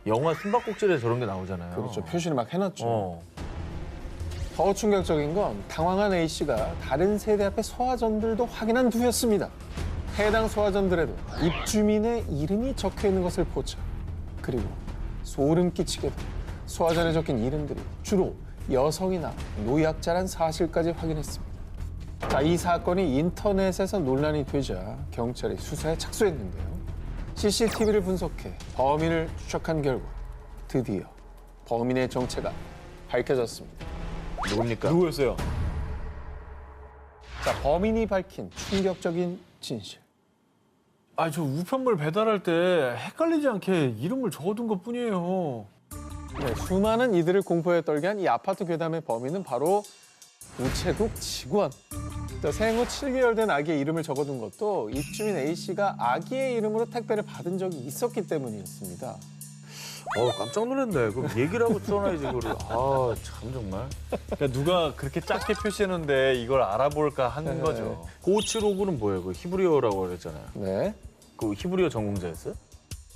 B: 영화 숨바꼭질에 저런 게 나오잖아요.
A: 그렇죠. 표시를 막 해놨죠.
B: 어.
A: 더 충격적인 건 당황한 A씨가 다른 세대 앞에 소화전들도 확인한 뒤였습니다. 해당 소화전들에도 입주민의 이름이 적혀 있는 것을 포착. 그리고 소름 끼치게도 소화전에 적힌 이름들이 주로 여성이나 노약자란 사실까지 확인했습니다. 자, 이 사건이 인터넷에서 논란이 되자 경찰이 수사에 착수했는데요. CCTV를 분석해 범인을 추적한 결과 드디어 범인의 정체가 밝혀졌습니다.
B: 누굽니까?
C: 누구였어요?
A: 자, 범인이 밝힌 충격적인 진실.
C: 저 우편물 배달할 때 헷갈리지 않게 이름을 적어둔 것뿐이에요.
A: 네, 수많은 이들을 공포에 떨게 한 이 아파트 괴담의 범인은 바로 우체국 직원. 또 생후 7개월 된 아기의 이름을 적어둔 것도 입주민 A씨가 아기의 이름으로 택배를 받은 적이 있었기 때문이었습니다.
B: 깜짝 놀랐네. 그럼 얘기를 하고 써놔야지, 그거를. 아, 참, 정말.
C: 그러니까 누가 그렇게 작게 표시했는데 이걸 알아볼까 하는 거죠.
B: 5759는 뭐예요? 그 히브리어라고 그랬잖아요.
A: 네.
B: 그 히브리어 전공자였어요?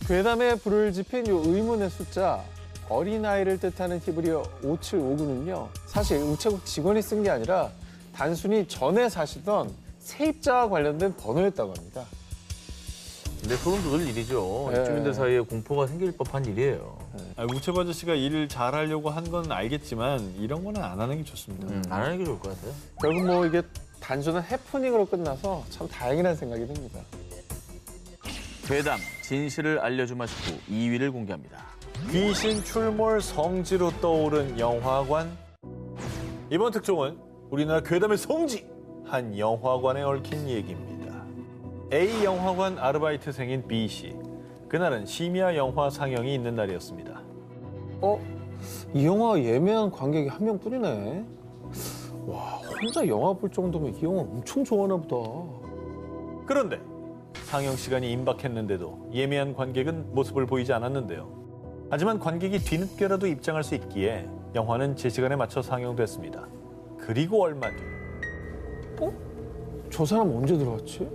A: 괴담에 불을 지핀 이 의문의 숫자, 어린아이를 뜻하는 히브리어 5759는요. 사실 우체국 직원이 쓴 게 아니라 단순히 전에 사시던 세입자와 관련된 번호였다고 합니다.
B: 근데 소름 돋을 일이죠.
A: 네.
B: 입주민들 사이에 공포가 생길 법한 일이에요.
C: 우체부 아저씨가 일을 잘하려고 한 건 알겠지만 이런 거는 안 하는 게 좋습니다.
B: 안 하는 게 좋을 것 같아요.
A: 결국 뭐 이게 단순한 해프닝으로 끝나서 참 다행이라는 생각이 듭니다.
B: 괴담, 진실을 알려주마 싶고 2위를 공개합니다.
C: 귀신 출몰 성지로 떠오른 영화관. 이번 특종은 우리나라 괴담의 성지 한 영화관에 얽힌 얘기입니다. A 영화관 아르바이트생인 B 씨. 그날은 심야 영화 상영이 있는 날이었습니다.
A: 이 영화 예매한 관객이 한 명뿐이네. 와, 혼자 영화 볼 정도면 이 영화 엄청 좋아하나 보다.
C: 그런데 상영 시간이 임박했는데도 예매한 관객은 모습을 보이지 않았는데요. 하지만 관객이 뒤늦게라도 입장할 수 있기에 영화는 제 시간에 맞춰 상영됐습니다. 그리고 얼마 뒤
A: 저 사람 언제 들어왔지?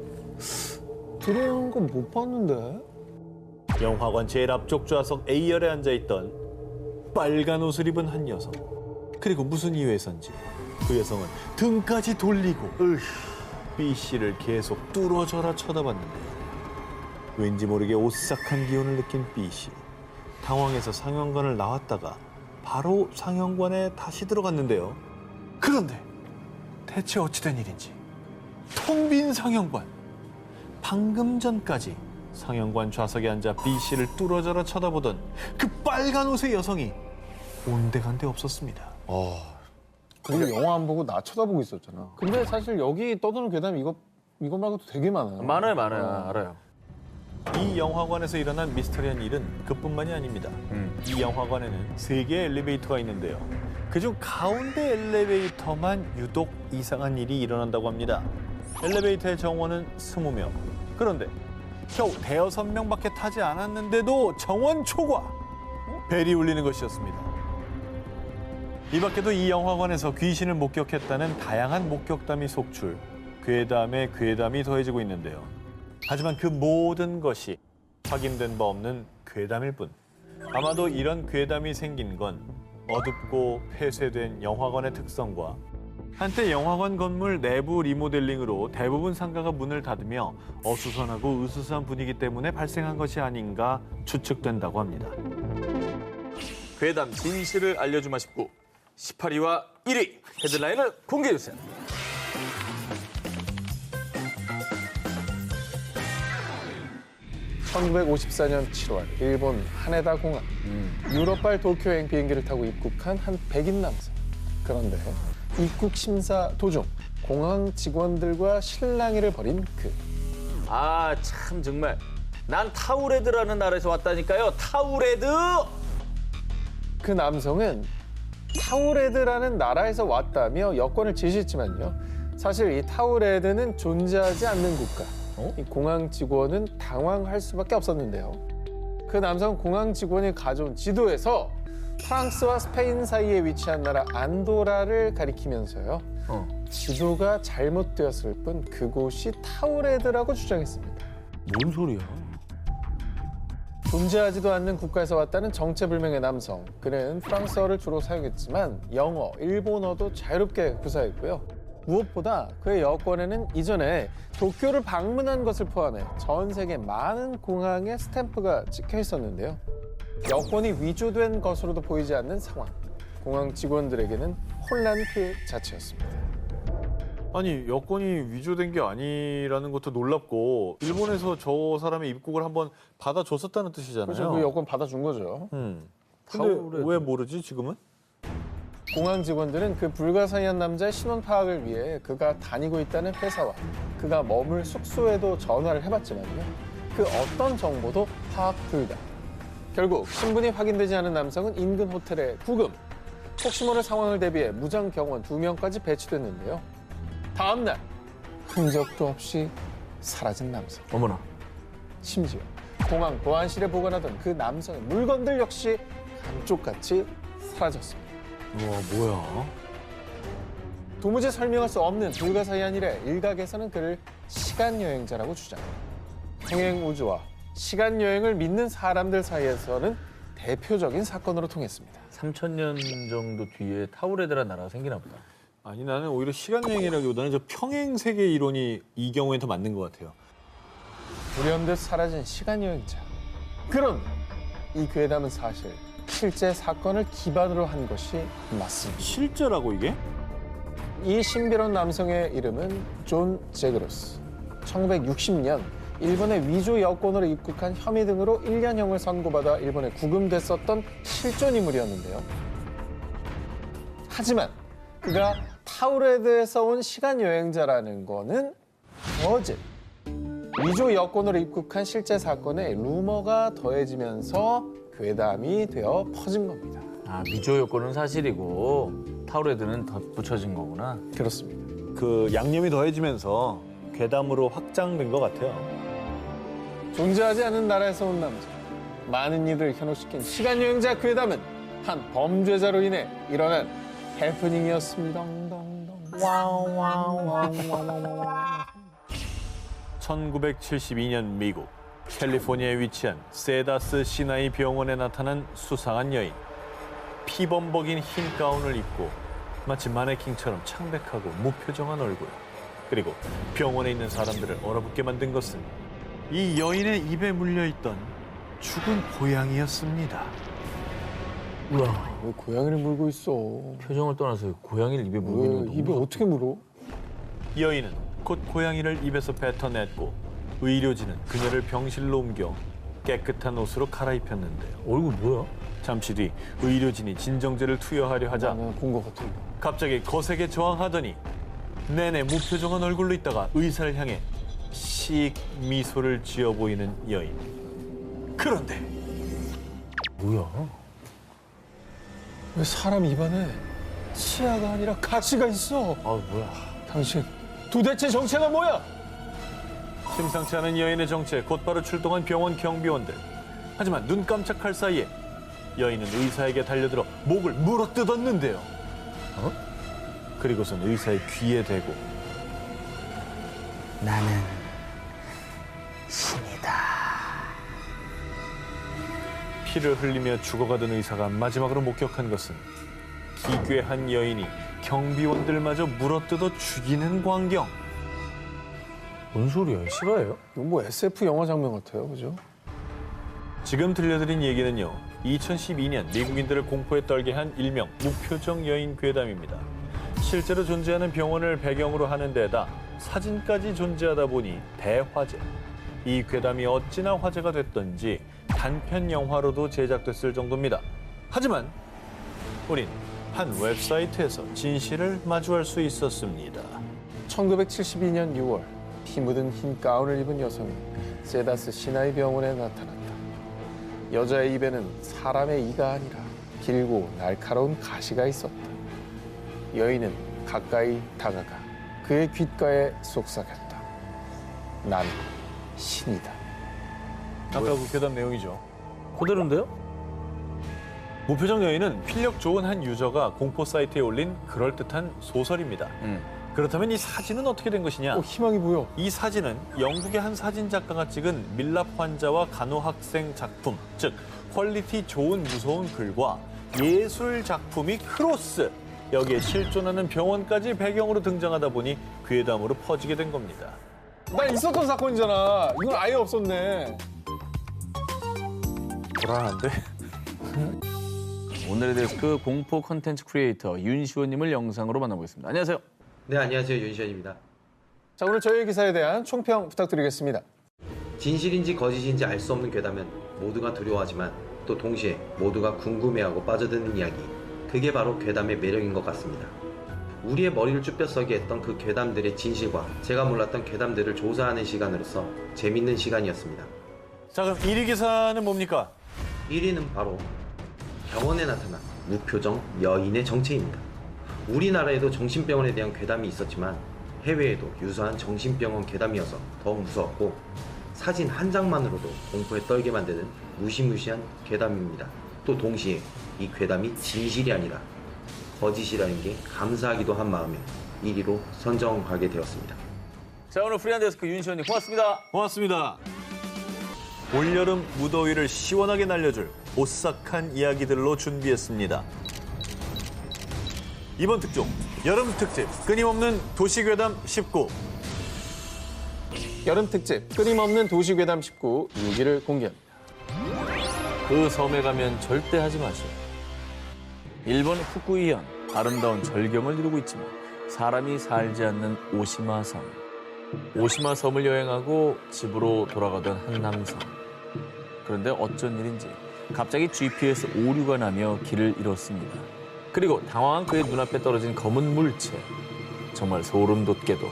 A: 들어오는 건 못 봤는데.
C: 영화관 제일 앞쪽 좌석 A열에 앉아있던 빨간 옷을 입은 한 여성. 그리고 무슨 이유에선지 그 여성은 등까지 돌리고 B 씨를 계속 뚫어져라 쳐다봤는데요. 왠지 모르게 오싹한 기운을 느낀 B 씨. 당황해서 상영관을 나왔다가 바로 상영관에 다시 들어갔는데요. 그런데 대체 어찌된 일인지 텅 빈 상영관. 방금 전까지 상영관 좌석에 앉아 B 씨를 뚫어져라 쳐다보던 그 빨간 옷의 여성이 온데간데 없었습니다.
A: 그리고 영화 안 보고 나 쳐다보고 있었잖아. 근데 사실 여기 떠도는 괴담 이거 말고도 되게 많아요.
B: 많아요. 알아요.
C: 이 영화관에서 일어난 미스터리한 일은 그뿐만이 아닙니다. 이 영화관에는 3개의 엘리베이터가 있는데요. 그중 가운데 엘리베이터만 유독 이상한 일이 일어난다고 합니다. 엘리베이터의 정원은 20명. 그런데 겨우 5-6명밖에 타지 않았는데도 정원 초과! 벨이 울리는 것이었습니다. 이 밖에도 이 영화관에서 귀신을 목격했다는 다양한 목격담이 속출, 괴담에 괴담이 더해지고 있는데요. 하지만 그 모든 것이 확인된 바 없는 괴담일 뿐. 아마도 이런 괴담이 생긴 건 어둡고 폐쇄된 영화관의 특성과 한때 영화관 건물 내부 리모델링으로 대부분 상가가 문을 닫으며 어수선하고 으스스한 분위기 때문에 발생한 것이 아닌가 추측된다고 합니다.
B: 괴담 진실을 알려주마 싶고 18위와 1위 헤드라인을 공개해주세요.
A: (1954년 7월) 일본 하네다 공항 유럽발 도쿄행 비행기를 타고 입국한 한 백인 남성. 그런데 입국 심사 도중 공항 직원들과 실랑이를 벌인 그.
B: 아, 참 정말. 난 타우레드라는 나라에서 왔다니까요. 타우레드!
A: 그 남성은 타우레드라는 나라에서 왔다며 여권을 제시했지만요. 사실 이 타우레드는 존재하지 않는 국가. 이 공항 직원은 당황할 수밖에 없었는데요. 그 남성은 공항 직원이 가져온 지도에서 프랑스와 스페인 사이에 위치한 나라 안도라를 가리키면서요. 지도가 잘못되었을 뿐 그곳이 타우레드라고 주장했습니다.
B: 뭔 소리야?
A: 존재하지도 않는 국가에서 왔다는 정체불명의 남성. 그는 프랑스어를 주로 사용했지만 영어, 일본어도 자유롭게 구사했고요. 무엇보다 그의 여권에는 이전에 도쿄를 방문한 것을 포함해 전 세계 많은 공항에 스탬프가 찍혀 있었는데요. 여권이 위조된 것으로도 보이지 않는 상황. 공항 직원들에게는 혼란 그 자체였습니다.
C: 아니, 여권이 위조된 게 아니라는 것도 놀랍고 일본에서 저 사람의 입국을 한번 받아줬었다는 뜻이잖아요.
A: 그래서 그 여권 받아준 거죠.
C: 근데
B: 타우레드.
C: 왜 모르지 지금은?
A: 공항 직원들은 그 불가사의한 남자의 신원 파악을 위해 그가 다니고 있다는 회사와 그가 머물 숙소에도 전화를 해봤지만요. 그 어떤 정보도 파악 불가. 결국 신분이 확인되지 않은 남성은 인근 호텔에 구금. 혹시 모를 상황을 대비해 무장 경원 2명까지 배치됐는데요. 다음 날 흔적도 없이 사라진 남성.
B: 어머나.
A: 심지어 공항 보안실에 보관하던 그 남성의 물건들 역시 감쪽같이 사라졌습니다.
B: 우와, 뭐야?
A: 도무지 설명할 수 없는 불가사의한 일에 일각에서는 그를 시간여행자라고 주장합니다. 평행우주와 시간여행을 믿는 사람들 사이에서는 대표적인 사건으로 통했습니다.
B: 3,000년 정도 뒤에 타우레드라는 나라가 생기나 보다.
C: 아니, 나는 오히려 시간여행이라기보다는 저 평행세계 이론이 이 경우에 더 맞는 것 같아요.
A: 불현듯 사라진 시간여행자. 그런데 이 괴담은 사실 실제 사건을 기반으로 한 것이 맞습니다.
C: 실제라고 이게?
A: 이 신비로운 남성의 이름은 존 제그로스. 1960년 일본의 위조 여권으로 입국한 혐의 등으로 1년형을 선고받아 일본에 구금됐었던 실존 인물이었는데요. 하지만 그가 타우레드에서 온 시간여행자라는 거는 거짓. 위조 여권으로 입국한 실제 사건에 루머가 더해지면서 괴담이 되어 퍼진 겁니다.
B: 아, 미조 여권은 사실이고 타우레드는 덧붙여진 거구나.
A: 그렇습니다.
C: 그 양념이 더해지면서 괴담으로 확장된 것 같아요.
A: 존재하지 않은 나라에서 온 남자. 많은 이들을 현혹시킨 시간여행자 괴담은 한 범죄자로 인해 일어난 해프닝이었습니다.
C: 1972년 미국 캘리포니아에 위치한 세다스 시나이 병원에 나타난 수상한 여인. 피범벅인 흰 가운을 입고 마치 마네킹처럼 창백하고 무표정한 얼굴. 그리고 병원에 있는 사람들을 얼어붙게 만든 것은 이 여인의 입에 물려있던 죽은 고양이였습니다.
B: 우와.
A: 왜 고양이를 물고 있어?
B: 표정을 떠나서 고양이를 입에 물고 있는
A: 왜
B: 거
A: 입에
B: 너무
A: 어떻게 물어?
C: 여인은 곧 고양이를 입에서 뱉어냈고 의료진은 그녀를 병실로 옮겨 깨끗한 옷으로 갈아입혔는데요.
B: 얼굴 뭐야?
C: 잠시 뒤 의료진이 진정제를 투여하려 하자
A: 나는 본것 같아. 이거.
C: 갑자기 거세게 저항하더니 내내 무표정한 얼굴로 있다가 의사를 향해 씩 미소를 지어 보이는 여인. 그런데
B: 뭐야?
A: 왜 사람 입안에 치아가 아니라 가시가 있어?
B: 아, 뭐야?
A: 당신 도대체 정체가 뭐야?
C: 심상치 않은 여인의 정체에 곧바로 출동한 병원 경비원들. 하지만 눈 깜짝할 사이에 여인은 의사에게 달려들어 목을 물어뜯었는데요. 그리고선 의사의 귀에 대고
B: 나는 신이다.
C: 피를 흘리며 죽어가던 의사가 마지막으로 목격한 것은 기괴한 여인이 경비원들마저 물어뜯어 죽이는 광경.
B: 뭔 소리야? 실화예요?
A: 이거 뭐 SF 영화 장면 같아요, 그죠?
C: 지금 들려드린 얘기는요, 2012년 미국인들을 공포에 떨게 한 일명 무표정 여인 괴담입니다. 실제로 존재하는 병원을 배경으로 하는 데다 사진까지 존재하다 보니 대화제. 이 괴담이 어찌나 화제가 됐던지 단편 영화로도 제작됐을 정도입니다. 하지만 우린 한 웹사이트에서 진실을 마주할 수 있었습니다.
A: 1972년 6월 피 묻은 흰 가운을 입은 여성이 세다스 시나이 병원에 나타났다. 여자의 입에는 사람의 이가 아니라 길고 날카로운 가시가 있었다. 여인은 가까이 다가가 그의 귓가에 속삭였다. 난 신이다.
C: 아까 그 괴담 내용이죠.
B: 그대로인데요?
C: 무표정 여인은 필력 좋은 한 유저가 공포 사이트에 올린 그럴듯한 소설입니다. 그렇다면 이 사진은 어떻게 된 것이냐?
A: 희망이 보여.
C: 이 사진은 영국의 한 사진 작가가 찍은 밀랍 환자와 간호학생 작품, 즉 퀄리티 좋은 무서운 글과 예술 작품이 크로스, 여기에 실존하는 병원까지 배경으로 등장하다 보니 괴담으로 퍼지게 된 겁니다.
A: 나 있었던 사건이잖아. 이건 아예 없었네.
C: 불안한데?
B: 오늘의 데스크 공포 컨텐츠 크리에이터 윤시원님을 영상으로 만나보겠습니다. 안녕하세요.
D: 네, 안녕하세요. 윤시현입니다.
A: 자, 오늘 저희 기사에 대한 총평 부탁드리겠습니다.
D: 진실인지 거짓인지 알 수 없는 괴담은 모두가 두려워하지만 또 동시에 모두가 궁금해하고 빠져드는 이야기. 그게 바로 괴담의 매력인 것 같습니다. 우리의 머리를 쭈뼛서게 했던 그 괴담들의 진실과 제가 몰랐던 괴담들을 조사하는 시간으로서 재밌는 시간이었습니다.
C: 자, 그럼 1위 기사는 뭡니까?
D: 1위는 바로 병원에 나타난 무표정 여인의 정체입니다. 우리나라에도 정신병원에 대한 괴담이 있었지만 해외에도 유사한 정신병원 괴담이어서 더욱 무서웠고 사진 한 장만으로도 공포에 떨게 만드는 무시무시한 괴담입니다. 또 동시에 이 괴담이 진실이 아니라 거짓이라는 게 감사하기도 한 마음에 1위로 선정하게 되었습니다.
B: 자, 오늘 프리한 데스크 윤시원님 고맙습니다.
C: 고맙습니다. 올여름 무더위를 시원하게 날려줄 오싹한 이야기들로 준비했습니다. 이번 특종 여름 특집 끊임없는 도시괴담 19.
A: 여름 특집 끊임없는 도시괴담 19 6위를 공개합니다.
B: 그 섬에 가면 절대 하지 마세요. 일본 후쿠이현, 아름다운 절경을 이루고 있지만 사람이 살지 않는 오시마 섬. 오시마 섬을 여행하고 집으로 돌아가던 한 남성. 그런데 어쩐 일인지 갑자기 GPS 오류가 나며 길을 잃었습니다. 그리고 당황한 그의 눈앞에 떨어진 검은 물체. 정말 소름 돋게도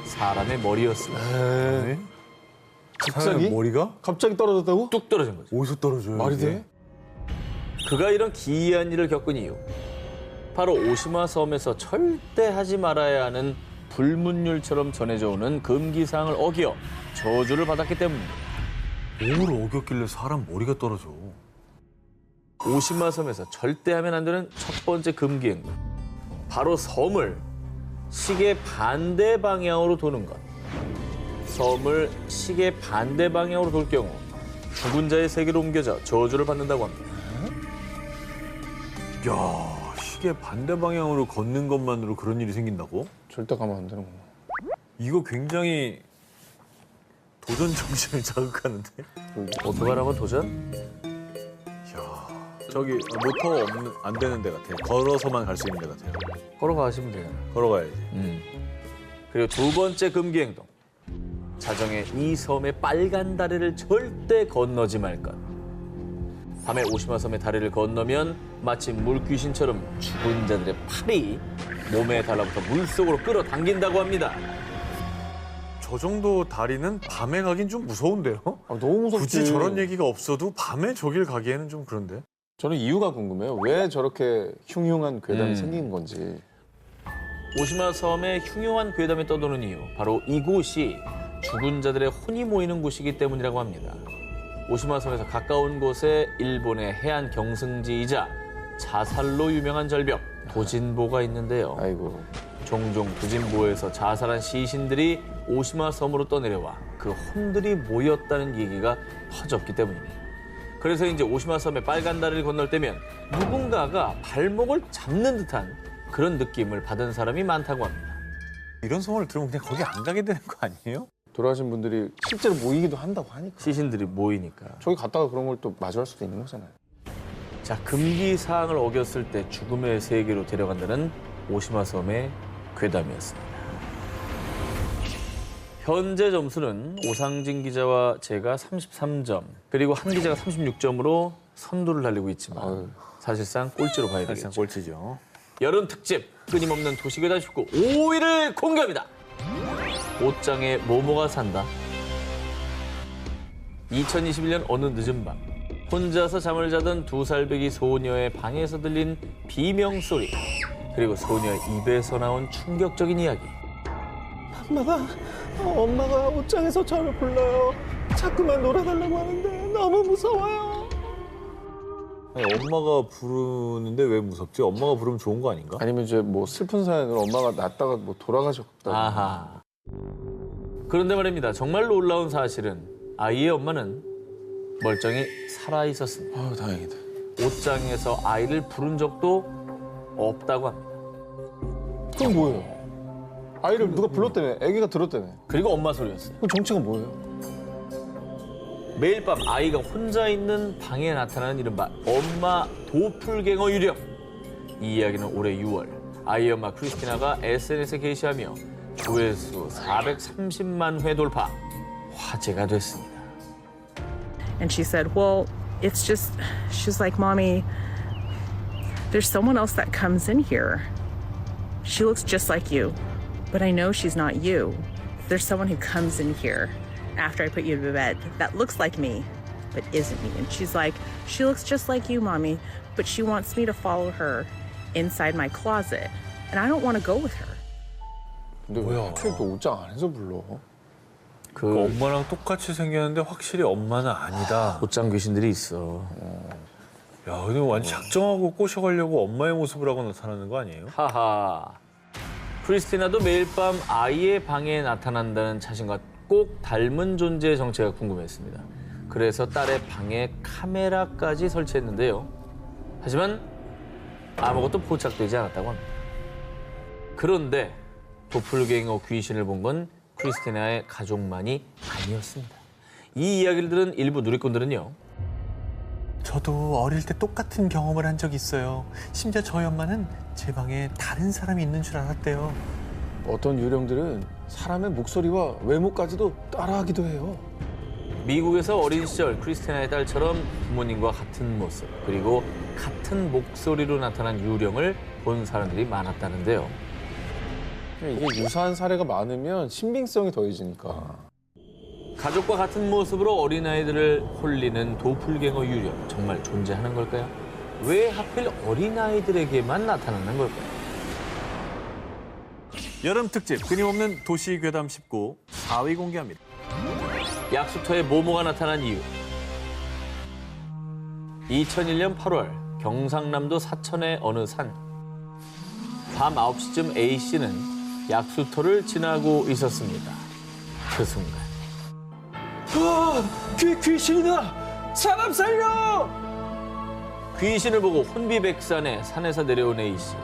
B: 사람의 머리였습니다.
A: 갑자기?
C: 머리가
A: 갑자기 떨어졌다고?
B: 뚝 떨어진 거죠.
C: 어디서 떨어져요?
A: 말이
C: 이게?
A: 돼?
B: 그가 이런 기이한 일을 겪은 이유. 바로 오시마 섬에서 절대 하지 말아야 하는 불문율처럼 전해져 오는 금기사항을 어겨 저주를 받았기 때문입니다.
C: 뭘 어겼길래 사람 머리가 떨어져?
B: 오시마 섬에서 절대 하면 안 되는 첫 번째 금기 행동. 바로 섬을 시계 반대 방향으로 도는 것. 섬을 시계 반대 방향으로 돌 경우 죽은 자의 세계로 옮겨져 저주를 받는다고 합니다.
C: 야, 시계 반대 방향으로 걷는 것만으로 그런 일이 생긴다고?
A: 절대 가면 안 되는구나.
C: 이거 굉장히 도전 정신을 자극하는데?
B: 어떻게 하라고 도전?
C: 저기 모터 없는 안 되는 데 같아요. 걸어서만 갈 수 있는 데 같아요.
B: 걸어가시면 돼요.
C: 걸어가야지.
B: 그리고 두 번째 금기 행동. 자정에 이 섬의 빨간 다리를 절대 건너지 말 것. 밤에 오시마 섬의 다리를 건너면 마치 물귀신처럼 죽은 자들의 팔이 몸에 달라붙어 물속으로 끌어당긴다고 합니다.
E: 저 정도 다리는 밤에 가긴 좀 무서운데요?
A: 아, 너무 무섭지.
E: 굳이 저런 얘기가 없어도 밤에 저길 가기에는 좀 그런데.
A: 저는 이유가 궁금해요. 왜 저렇게 흉흉한 괴담이
B: 음.
A: 생긴 건지.
B: 오시마 섬에 흉흉한 괴담이 떠도는 이유, 바로 이곳이 죽은 자들의 혼이 모이는 곳이기 때문이라고 합니다. 오시마 섬에서 가까운 곳에 일본의 해안 경승지이자 자살로 유명한 절벽 도진보가 있는데요.
A: 아이고.
B: 종종 도진보에서 자살한 시신들이 오시마 섬으로 떠내려와 그 혼들이 모였다는 얘기가 퍼졌기 때문입니다. 그래서 이제 오시마 섬의 빨간 다리를 건널 때면 누군가가 발목을 잡는 듯한 그런 느낌을 받은 사람이 많다고 합니다.
E: 이런 소문을 들으면 그냥 거기 안 가게 되는 거 아니에요?
A: 돌아가신 분들이 실제로 모이기도 한다고 하니까.
B: 시신들이 모이니까.
A: 저기 갔다가 그런 걸 또 마주할 수도 있는 거잖아요.
B: 자, 금기 사항을 어겼을 때 죽음의 세계로 데려간다는 오시마 섬의 괴담이었습니다. 현재 점수는 오상진 기자와 제가 33점, 그리고 한 기자가 36점으로 선두를 달리고 있지만
A: 아유.
B: 사실상 꼴찌로 봐야
E: 사실상
B: 되겠죠.
E: 꼴찌죠.
B: 여름 특집 끊임없는 도시괴담 19 5위를 공개합니다. 옷장에 모모가 산다. 2021년 어느 늦은 밤 혼자서 잠을 자던 2살배기 소녀의 방에서 들린 비명소리, 그리고 소녀의 입에서 나온 충격적인 이야기.
A: 엄마가 옷장에서 저를 불러요. 자꾸만 놀아달라고 하는데 너무 무서워요.
E: 아니, 엄마가 부르는데 왜 무섭지? 엄마가 부르면 좋은 거 아닌가?
A: 아니면 이제 뭐 슬픈 사연으로 엄마가 낳다가 뭐 돌아가셨다.
B: 아하. 그런데 말입니다. 정말 놀라운 사실은 아이의 엄마는 멀쩡히 살아 있었습니다.
A: 아유, 다행이다.
B: 옷장에서 아이를 부른 적도 없다고 합니다.
A: 그럼 뭐예요? 아이를 누가 불렀다며? 아기가 들었다며?
B: 그리고 엄마 소리였어요.
A: 그 정체가 뭐예요?
B: 매일 밤 아이가 혼자 있는 방에 나타나는 이른바 엄마 도플갱어 유령. 이 이야기는 올해 6월 아이의 엄마 크리스티나가 SNS에 게시하며 조회수 430만 회 돌파, 화제가 됐습니다.
F: And she said, well, it's just, she's like, Mommy, there's someone else that comes in here. She looks just like you, but I know she's not you. There's someone who comes in here after I put you to bed that looks like me, but isn't me. And she's like, she looks just like you, Mommy, but she wants me to follow her inside my closet. And I don't want to go with her.
A: 근데 왜 하필 또 옷장 안에서 불러?
E: 그 엄마랑 똑같이 생겼는데 확실히 엄마는 아니다.
B: 옷장 귀신들이 있어.
E: 야, 근데 완전 작정하고 꼬셔가려고 엄마의 모습을 하고 나타나는 거 아니에요?
B: 하하. 크리스티나도 매일 밤 아이의 방에 나타난다는 자신과 꼭 닮은 존재의 정체가 궁금했습니다. 그래서 딸의 방에 카메라까지 설치했는데요. 하지만 아무것도 포착되지 않았다고 합니다. 그런데 도플갱어 귀신을 본 건 크리스티나의 가족만이 아니었습니다. 이 이야기를 들은 일부 누리꾼들은요.
E: 저도 어릴 때 똑같은 경험을 한 적이 있어요. 심지어 저희 엄마는 제 방에 다른 사람이 있는 줄 알았대요.
A: 어떤 유령들은 사람의 목소리와 외모까지도 따라하기도 해요.
B: 미국에서 어린 시절 크리스티나의 딸처럼 부모님과 같은 모습, 그리고 같은 목소리로 나타난 유령을 본 사람들이 많았다는데요.
A: 이게 유사한 사례가 많으면 신빙성이 더해지니까.
B: 가족과 같은 모습으로 어린아이들을 홀리는 도플갱어 유령, 정말 존재하는 걸까요? 왜 하필 어린아이들에게만 나타나는 걸까요?
E: 여름 특집 끊임없는 도시 괴담 19 4위 공개합니다.
B: 약수터에 모모가 나타난 이유. 2001년 8월 경상남도 사천의 어느 산. 밤 9시쯤 A씨는 약수터를 지나고 있었습니다. 그 순간.
A: 귀신이다! 사람 살려!
B: 귀신을 보고 혼비백산에 산에서 내려온 A씨.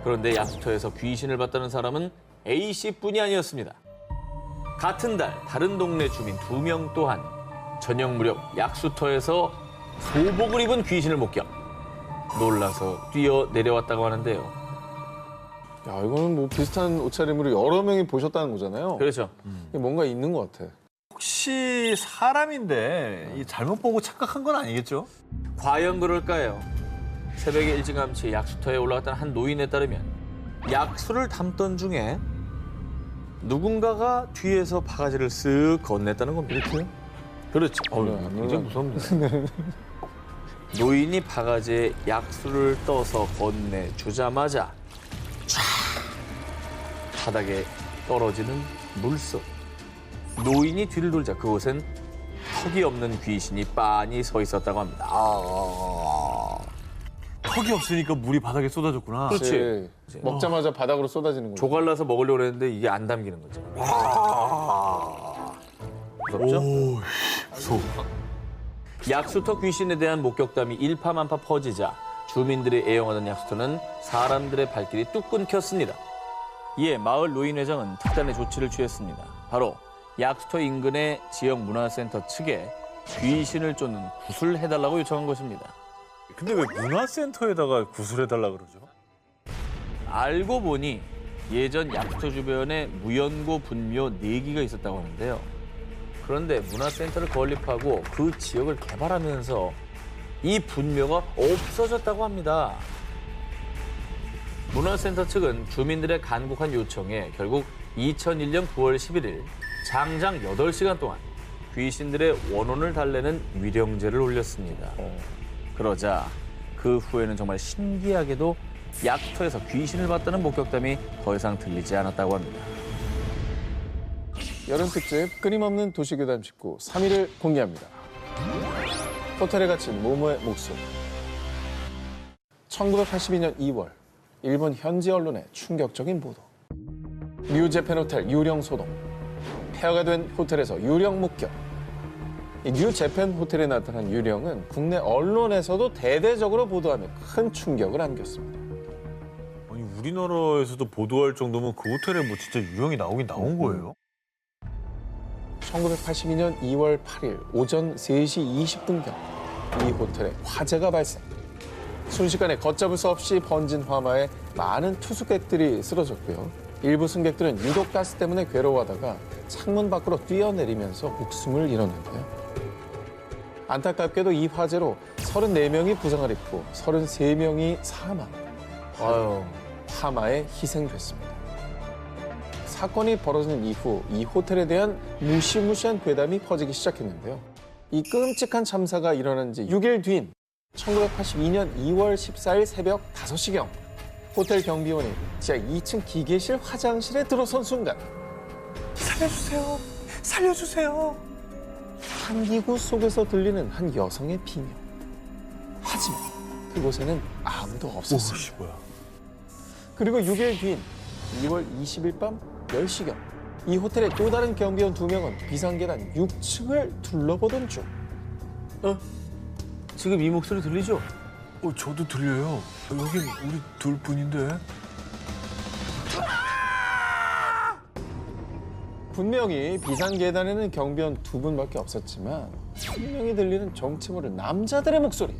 B: 그런데 약수터에서 귀신을 봤다는 사람은 A씨뿐이 아니었습니다. 같은 달 다른 동네 주민 2명 또한 저녁 무렵 약수터에서 소복을 입은 귀신을 목격. 놀라서 뛰어 내려왔다고 하는데요.
A: 야, 이거는 뭐 비슷한 옷차림으로 여러 명이 보셨다는 거잖아요.
B: 그렇죠.
A: 이게 뭔가 있는 것 같아.
E: 혹시 사람인데 이 잘못 보고 착각한 건 아니겠죠?
B: 과연 그럴까요? 새벽에 일찌감치 약수터에 올라갔던 한 노인에 따르면 약수를 담던 중에 누군가가 뒤에서 바가지를 쓱 건넸다는 겁니다.
A: 이렇게요?
B: 그렇죠.
A: 네,
B: 굉장히 무섭네요. 노인이 바가지에 약수를 떠서 건네주자마자 촤! 바닥에 떨어지는 물속. 노인이 뒤를 돌자 그곳엔 턱이 없는 귀신이 빤히 서 있었다고 합니다.
E: 턱이 없으니까 물이 바닥에 쏟아졌구나.
B: 그렇지.
A: 먹자마자 바닥으로 쏟아지는 거죠.
B: 조갈라서 먹으려고 했는데 이게 안 담기는 거죠. 무섭죠?
E: 오, 무서워.
B: 약수터 귀신에 대한 목격담이 일파만파 퍼지자 주민들이 애용하던 약수터는 사람들의 발길이 뚝 끊겼습니다. 이에 마을 노인회장은 특단의 조치를 취했습니다. 바로 약수터 인근의 지역 문화센터 측에 귀신을 쫓는 굿을 해달라고 요청한 것입니다.
E: 근데 왜 문화센터에다가 구슬해달라 그러죠?
B: 알고 보니 예전 약수터 주변에 무연고 분묘 4기가 있었다고 하는데요. 그런데 문화센터를 건립하고 그 지역을 개발하면서 이 분묘가 없어졌다고 합니다. 문화센터 측은 주민들의 간곡한 요청에 결국 2001년 9월 11일 장장 8시간 동안 귀신들의 원혼을 달래는 위령제를 올렸습니다. 그러자 그 후에는 정말 신기하게도 약터에서 귀신을 봤다는 목격담이 더 이상 들리지 않았다고 합니다.
A: 여름 특집 끊임없는 도시괴담 식구 3위를 공개합니다. 호텔에 갇힌 모모의 목소리. 1982년 2월 일본 현지 언론의 충격적인 보도. 뉴재팬 호텔 유령 소동. 폐허가 된 호텔에서 유령 목격. 이 뉴재팬 호텔에 나타난 유령은 국내 언론에서도 대대적으로 보도하며 큰 충격을 안겼습니다.
E: 아니 우리나라에서도 보도할 정도면 그 호텔에 뭐 진짜 유령이 나오긴 나온 거예요?
A: 1982년 2월 8일 오전 3시 20분경 이 호텔에 화재가 발생. 순식간에 걷잡을 수 없이 번진 화마에 많은 투숙객들이 쓰러졌고요. 일부 승객들은 유독 가스 때문에 괴로워하다가 창문 밖으로 뛰어내리면서 목숨을 잃었는데요. 안타깝게도 이 화재로 34명이 부상을 입고 33명이 사망, 화마에 희생됐습니다. 사건이 벌어진 이후 이 호텔에 대한 무시무시한 괴담이 퍼지기 시작했는데요. 이 끔찍한 참사가 일어난 지 6일 뒤인 1982년 2월 14일 새벽 5시경 호텔 경비원이 지하 2층 기계실 화장실에 들어선 순간
E: 살려주세요. 살려주세요.
A: 환기구 속에서 들리는 한 여성의 비명. 하지만 그곳에는 아무도 없었습니다.
E: 오씨 뭐야.
A: 그리고 6일 뒤인 2월 20일 밤 10시경 이 호텔의 또 다른 경비원 2명은 비상계단 6층을 둘러보던 중
B: 지금 이 목소리 들리죠?
E: 저도 들려요. 여긴 우리 둘 뿐인데.
A: 분명히 비상계단에는 경비원 2분밖에 없었지만 분명히 들리는 정체 모를 남자들의 목소리.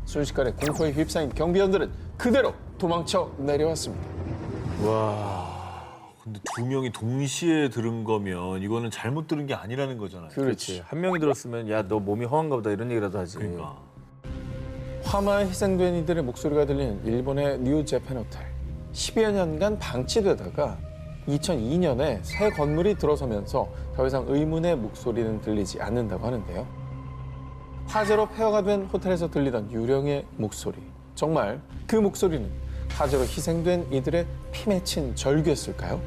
A: 순식간에 공포에 휩싸인 경비원들은 그대로 도망쳐 내려왔습니다.
E: 근데 두 명이 동시에 들은 거면 이거는 잘못 들은 게 아니라는 거잖아요.
A: 그렇지.
B: 한 명이 들었으면 야 너 몸이 허한가 보다 이런 얘기라도 하지.
E: 그러니까.
A: 화마에 희생된 이들의 목소리가 들리는 일본의 뉴재팬 호텔. 10여 년간 방치되다가 2002년에 새 건물이 들어서면서 더 이상 의문의 목소리는 들리지 않는다고 하는데요. 화재로 폐허가 된 호텔에서 들리던 유령의 목소리. 정말 그 목소리는 화재로 희생된 이들의 피 맺힌 절규였을까요?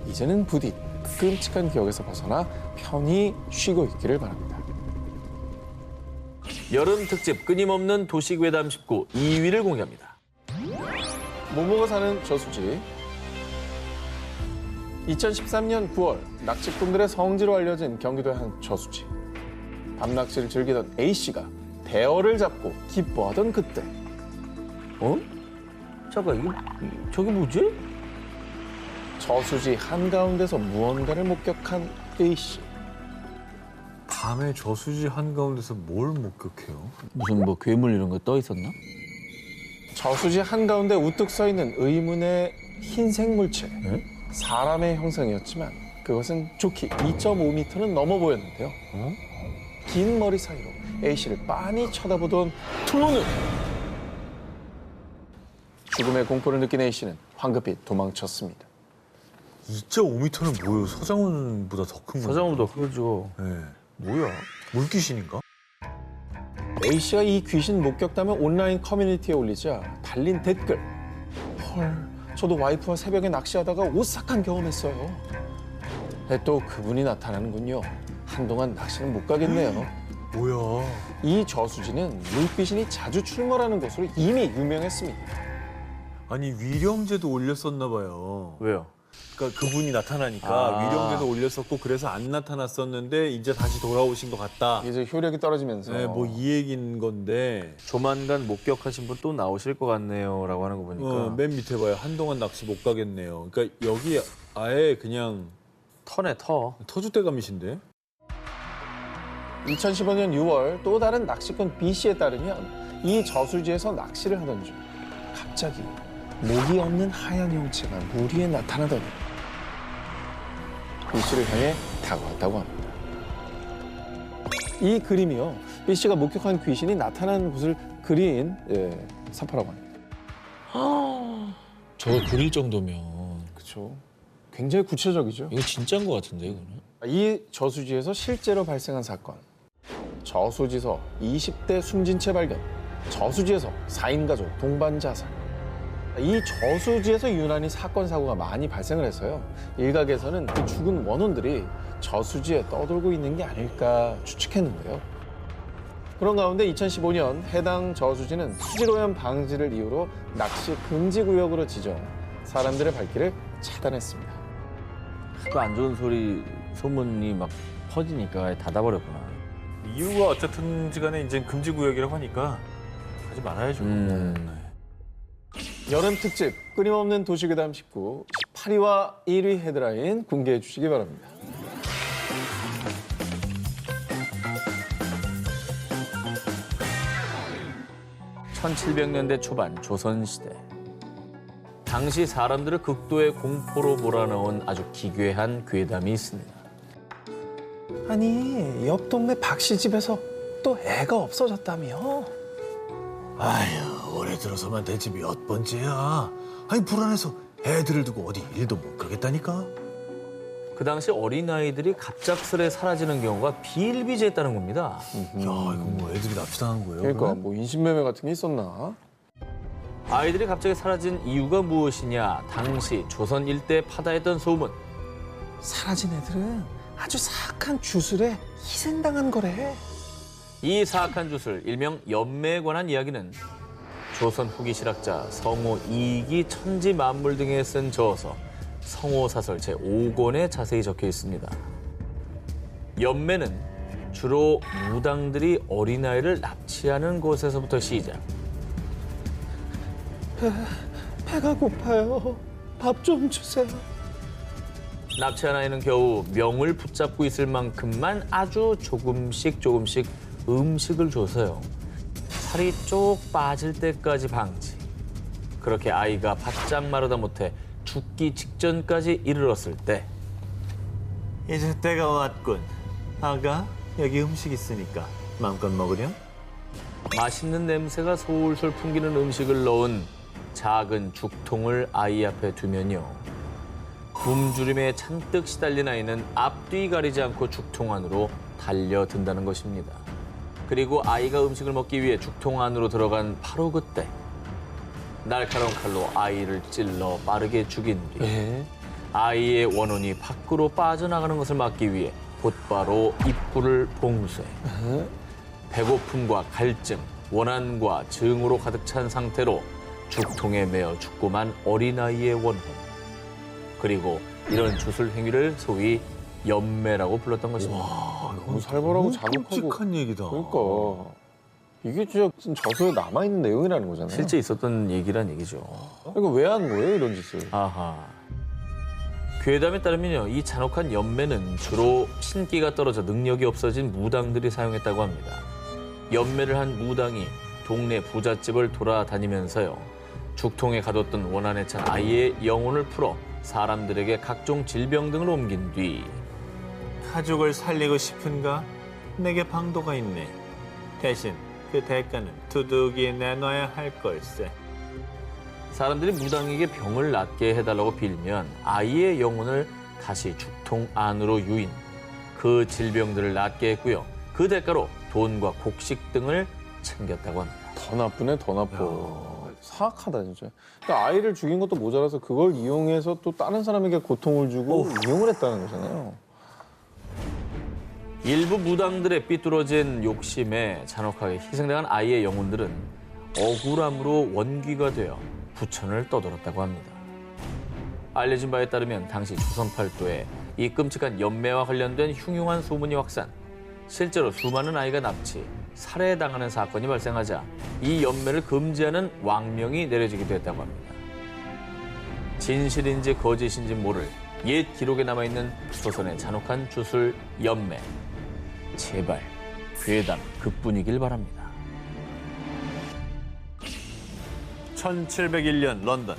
A: 이제는 부디 그 끔찍한 기억에서 벗어나 편히 쉬고 있기를 바랍니다.
B: 여름 특집 끊임없는 도시괴담 19 2위를 공개합니다.
A: 모모가 사는 저수지. 2013년 9월 낚시꾼들의 성지로 알려진 경기도의 한 저수지. 밤낚시를 즐기던 A씨가 대어를 잡고 기뻐하던 그때
B: 잠깐 저게 뭐지?
A: 저수지 한가운데서 무언가를 목격한 A씨.
E: 밤에 저수지 한가운데서 뭘 목격해요?
B: 무슨 뭐 괴물 이런 거 떠 있었나?
A: 저수지 한가운데 우뚝 서 있는 의문의 흰색 물체. 사람의 형상이었지만 그것은 좋게 2.5m는 넘어 보였는데요. 긴 머리 사이로 A씨를 빤히 쳐다보던 두 눈! 죽음의 공포를 느낀 A씨는 황급히 도망쳤습니다.
E: 2.5m는 뭐예요? 서장훈보다 더 큰 거.
B: 서장훈도 크죠.
E: 네.
B: 뭐야?
E: 물귀신인가?
A: A 씨가 이 귀신 목격담을 온라인 커뮤니티에 올리자 달린 댓글. 헐, 저도 와이프와 새벽에 낚시하다가 오싹한 경험했어요. 네, 또 그분이 나타나는군요. 한동안 낚시는 못 가겠네요.
E: 뭐야?
A: 이 저수지는 물귀신이 자주 출몰하는 곳으로 이미 유명했습니다.
E: 아니 위령제도 올렸었나 봐요.
B: 왜요?
E: 그러니까 그분이 나타나니까
B: 아.
E: 위령제도 올렸었고 그래서 안 나타났었는데 이제 다시 돌아오신 것 같다.
A: 이제 효력이 떨어지면서.
E: 네, 뭐 이 얘기인 건데
B: 조만간 목격하신 분 또 나오실 것 같네요라고 하는 거 보니까
E: 맨 밑에 봐요. 한동안 낚시 못 가겠네요. 그러니까 여기 아예 그냥
B: 터네 터.
E: 터줏대감이신데?
A: 2015년 6월 또 다른 낚시꾼 B 씨에 따르면 이 저수지에서 낚시를 하던 중 갑자기 목이 없는 하얀 형체가 물 위에 나타나더니 B 씨를 향해 다가왔다고 합니다. 이 그림이요, B 씨가 목격한 귀신이 나타나는 곳을 그린 사파라고 합니다.
G: 저거 그릴 정도면
A: 그렇죠. 굉장히 구체적이죠.
G: 이거 진짜인 것 같은데 이거는.
A: 이 저수지에서 실제로 발생한 사건. 저수지에서 20대 숨진 채 발견. 저수지에서 4인 가족 동반 자살. 이 저수지에서 유난히 사건 사고가 많이 발생을 해서요. 일각에서는 그 죽은 원혼들이 저수지에 떠돌고 있는 게 아닐까 추측했는데요. 그런 가운데 2015년 해당 저수지는 수질오염 방지를 이유로 낚시 금지 구역으로 지정 사람들의 발길을 차단했습니다.
B: 그 안 좋은 소리 소문이 막 퍼지니까 닫아버렸구나.
E: 이유가 어쨌든지 간에 이제 금지구역이라고 하니까 하지 말아야죠.
A: 여름 특집 끊임없는 도시괴담 19 18위와 1위 헤드라인 공개해 주시기 바랍니다.
B: (1700년대) 초반 조선시대. 당시 사람들을 극도의 공포로 몰아넣은 아주 기괴한 괴담이 있습니다.
A: 아니, 옆 동네 박 씨 집에서 또 애가 없어졌다며?
E: 아휴, 올해 들어서만 대체 몇 번째야. 아니 불안해서 애들을 두고 어디 일도 못 가겠다니까.
B: 그 당시 어린아이들이 갑작스레 사라지는 경우가 비일비재했다는 겁니다.
E: 야, 이거 뭐 애들이 납치당한 거예요?
A: 그러니까
E: 그러면?
A: 뭐 인신매매 같은 게 있었나?
B: 아이들이 갑자기 사라진 이유가 무엇이냐? 당시 조선 일대 파다했던 소문.
A: 사라진 애들은 아주 사악한 주술에 희생당한 거래.
B: 이 사악한 주술, 일명 연매에 관한 이야기는 조선 후기 실학자 성호 이기 천지만물 등에 쓴 저서 성호사설 제5권에 자세히 적혀 있습니다. 연매는 주로 무당들이 어린아이를 납치하는 곳에서부터 시작.
A: 배가 고파요. 밥 좀 주세요.
B: 납치한 아이는 겨우 명을 붙잡고 있을 만큼만 아주 조금씩 음식을 줘서요. 살이 쭉 빠질 때까지 방치. 그렇게 아이가 바짝 마르다 못해 죽기 직전까지 이르렀을 때
E: 이제 때가 왔군. 아가, 여기 음식 있으니까 마음껏 먹으렴.
B: 맛있는 냄새가 솔솔 풍기는 음식을 넣은 작은 죽통을 아이 앞에 두면요. 굶주림에 잔뜩 시달린 아이는 앞뒤 가리지 않고 죽통 안으로 달려든다는 것입니다. 그리고 아이가 음식을 먹기 위해 죽통 안으로 들어간 바로 그때 날카로운 칼로 아이를 찔러 빠르게 죽인 뒤 아이의 원혼이 밖으로 빠져나가는 것을 막기 위해 곧바로 입구를 봉쇄. 배고픔과 갈증, 원한과 증오로 가득 찬 상태로 죽통에 매어 죽고만 어린아이의 원혼. 그리고 이런 주술 행위를 소위 연매라고 불렀던 것입니다.
A: 너무 살벌하고 자극하고.
E: 끔찍한 얘기다.
A: 그러니까 이게 진짜 저서에 남아있는 내용이라는 거잖아요.
B: 실제 있었던 얘기란 얘기죠.
A: 그러니까 왜 하는 거예요, 이런 짓을?
B: 아하. 괴담에 따르면요, 이 잔혹한 연매는 주로 신기가 떨어져 능력이 없어진 무당들이 사용했다고 합니다. 연매를 한 무당이 동네 부잣집을 돌아다니면서요, 죽통에 가뒀던 원한에 찬 아이의 영혼을 풀어 사람들에게 각종 질병 등을 옮긴 뒤
E: 가족을 살리고 싶은가? 내게 방도가 있네. 대신 그 대가는 두둑이 내놔야 할 걸세.
B: 사람들이 무당에게 병을 낫게 해달라고 빌면 아이의 영혼을 다시 죽통 안으로 유인, 그 질병들을 낫게 했고요. 그 대가로 돈과 곡식 등을 챙겼다고 합니다.
A: 더 나쁘네, 더 나빠. 사악하다, 진짜. 그러니까 아이를 죽인 것도 모자라서 그걸 이용해서 또 다른 사람에게 고통을 주고 이용을 했다는 거잖아요.
B: 일부 무당들의 삐뚤어진 욕심에 잔혹하게 희생당한 아이의 영혼들은 억울함으로 원귀가 되어 부천을 떠돌았다고 합니다. 알려진 바에 따르면 당시 조선 팔도에 이 끔찍한 연매와 관련된 흉흉한 소문이 확산, 실제로 수많은 아이가 납치, 살해당하는 사건이 발생하자 이 연매를 금지하는 왕명이 내려지기도 했다고 합니다. 진실인지 거짓인지 모를 옛 기록에 남아있는 조선의 잔혹한 주술 연매. 제발 괴담 그뿐이길 바랍니다.
C: 1701년 런던.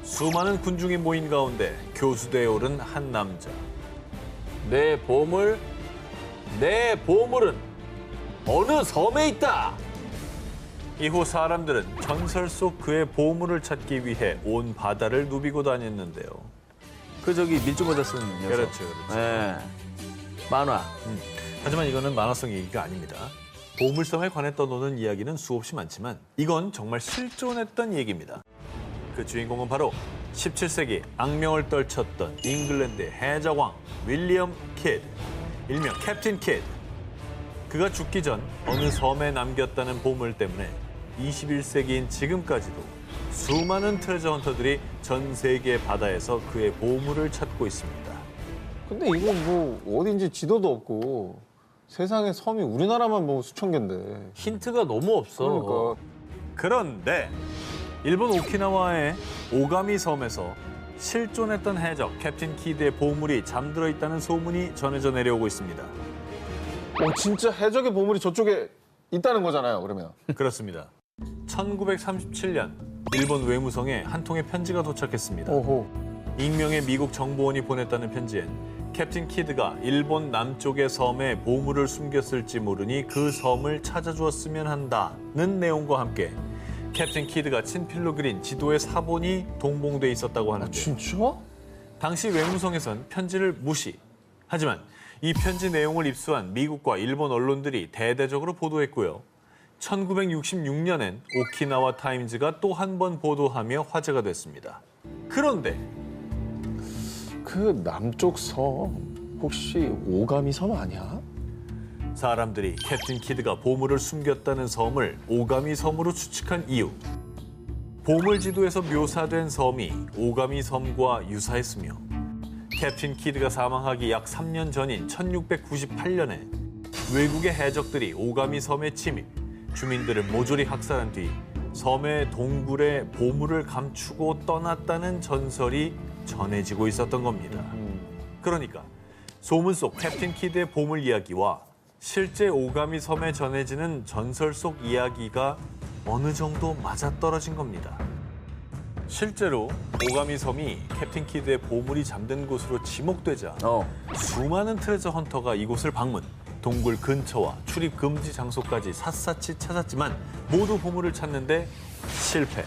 C: 수많은 군중이 모인 가운데 교수대에 오른 한 남자.
B: 내 보물은 어느 섬에 있다.
C: 이후 사람들은 전설 속 그의 보물을 찾기 위해 온 바다를 누비고 다녔는데요.
B: 그 저기 밀주 모자 쓴 녀석.
C: 그렇죠.
B: 네. 만화.
C: 하지만 이거는 만화성 얘기가 아닙니다. 보물섬에 관해 떠도는 이야기는 수없이 많지만 이건 정말 실존했던 얘기입니다. 그 주인공은 바로 17세기 악명을 떨쳤던 잉글랜드의 해적왕 윌리엄 키드, 일명 캡틴 키드. 그가 죽기 전 어느 섬에 남겼다는 보물 때문에 21세기인 지금까지도 수많은 트레저 헌터들이 전 세계 바다에서 그의 보물을 찾고 있습니다.
A: 근데 이거 뭐 어딘지 지도도 없고 세상에 섬이 우리나라만 뭐 수천 개인데.
B: 힌트가 너무 없어.
A: 그러니까.
C: 그런데 일본 오키나와의 오가미 섬에서 실존했던 해적 캡틴 키드의 보물이 잠들어 있다는 소문이 전해져 내려오고 있습니다.
A: 진짜 해적의 보물이 저쪽에 있다는 거잖아요, 그러면.
C: 그렇습니다. 1937년 일본 외무성에 한 통의 편지가 도착했습니다.
A: 오호.
C: 익명의 미국 정보원이 보냈다는 편지엔 캡틴 키드가 일본 남쪽의 섬에 보물을 숨겼을지 모르니 그 섬을 찾아주었으면 한다는 내용과 함께 캡틴 키드가 친필로 그린 지도의 사본이 동봉돼 있었다고 하는데
A: 진짜?
C: 당시 외무성에선 편지를 무시. 하지만 이 편지 내용을 입수한 미국과 일본 언론들이 대대적으로 보도했고요. 1966년엔 오키나와 타임즈가 또 한 번 보도하며 화제가 됐습니다. 그런데
A: 그 남쪽 섬 혹시 오가미 섬 아니야?
C: 사람들이 캡틴 키드가 보물을 숨겼다는 섬을 오가미 섬으로 추측한 이유. 보물 지도에서 묘사된 섬이 오가미 섬과 유사했으며 캡틴 키드가 사망하기 약 3년 전인 1698년에 외국의 해적들이 오가미 섬에 침입, 주민들을 모조리 학살한 뒤 섬의 동굴에 보물을 감추고 떠났다는 전설이 전해지고 있었던 겁니다. 그러니까 소문 속 캡틴 키드의 보물 이야기와 실제 오가미 섬에 전해지는 전설 속 이야기가 어느 정도 맞아떨어진 겁니다. 실제로 오가미 섬이 캡틴 키드의 보물이 잠든 곳으로 지목되자 수많은 트레저 헌터가 이곳을 방문, 동굴 근처와 출입 금지 장소까지 샅샅이 찾았지만 모두 보물을 찾는데 실패.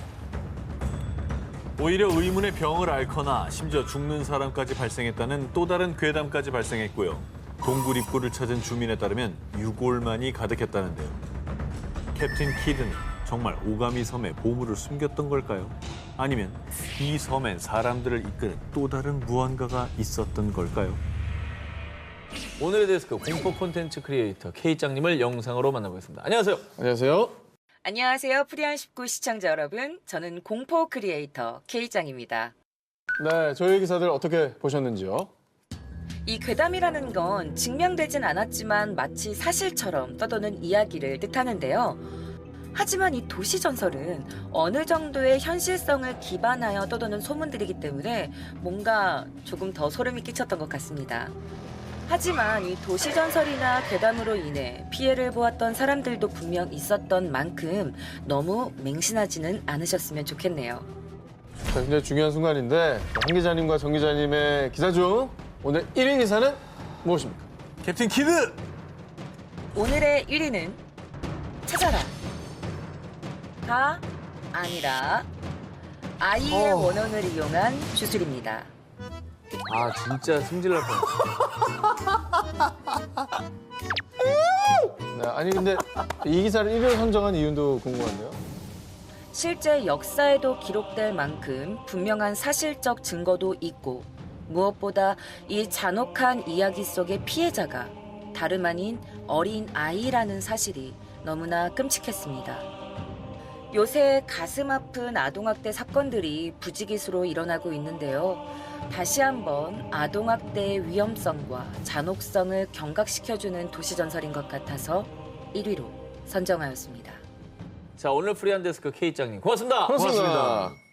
C: 오히려 의문의 병을 앓거나 심지어 죽는 사람까지 발생했다는 또 다른 괴담까지 발생했고요. 동굴 입구를 찾은 주민에 따르면 유골만이 가득했다는데요. 캡틴 키드는 정말 오가미 섬에 보물을 숨겼던 걸까요? 아니면 이 섬엔 사람들을 이끄는 또 다른 무언가가 있었던 걸까요?
B: 오늘의 데스크 공포 콘텐츠 크리에이터 K짱님을 영상으로 만나보겠습니다. 안녕하세요.
A: 안녕하세요.
H: 안녕하세요. 프리한 19 시청자 여러분. 저는 공포 크리에이터 K짱입니다.
A: 네, 저희 기사들 어떻게 보셨는지요?
H: 이 괴담이라는 건 증명되진 않았지만 마치 사실처럼 떠도는 이야기를 뜻하는데요. 하지만 이 도시 전설은 어느 정도의 현실성을 기반하여 떠도는 소문들이기 때문에 뭔가 조금 더 소름이 끼쳤던 것 같습니다. 하지만 이 도시 전설이나 괴담으로 인해 피해를 보았던 사람들도 분명 있었던 만큼 너무 맹신하지는 않으셨으면 좋겠네요.
A: 자, 굉장히 중요한 순간인데 한 기자님과 정 기자님의 기사 중 오늘 1위 기사는 무엇입니까?
C: 캡틴 키드!
H: 오늘의 1위는 찾아라. 가 아니라 아이의 원혼을 이용한 주술입니다.
B: 아 진짜 승질날 뻔했어.
A: 네, 아니 근데 이 기사를 1위로 선정한 이유도 궁금한데요.
H: 실제 역사에도 기록될 만큼 분명한 사실적 증거도 있고 무엇보다 이 잔혹한 이야기 속의 피해자가 다름 아닌 어린 아이라는 사실이 너무나 끔찍했습니다. 요새 가슴 아픈 아동학대 사건들이 부지기수로 일어나고 있는데요. 다시 한번 아동학대의 위험성과 잔혹성을 경각시켜주는 도시전설인 것 같아서 1위로 선정하였습니다.
B: 자 오늘 프리한 데스크 K장님 고맙습니다.
A: 고맙습니다.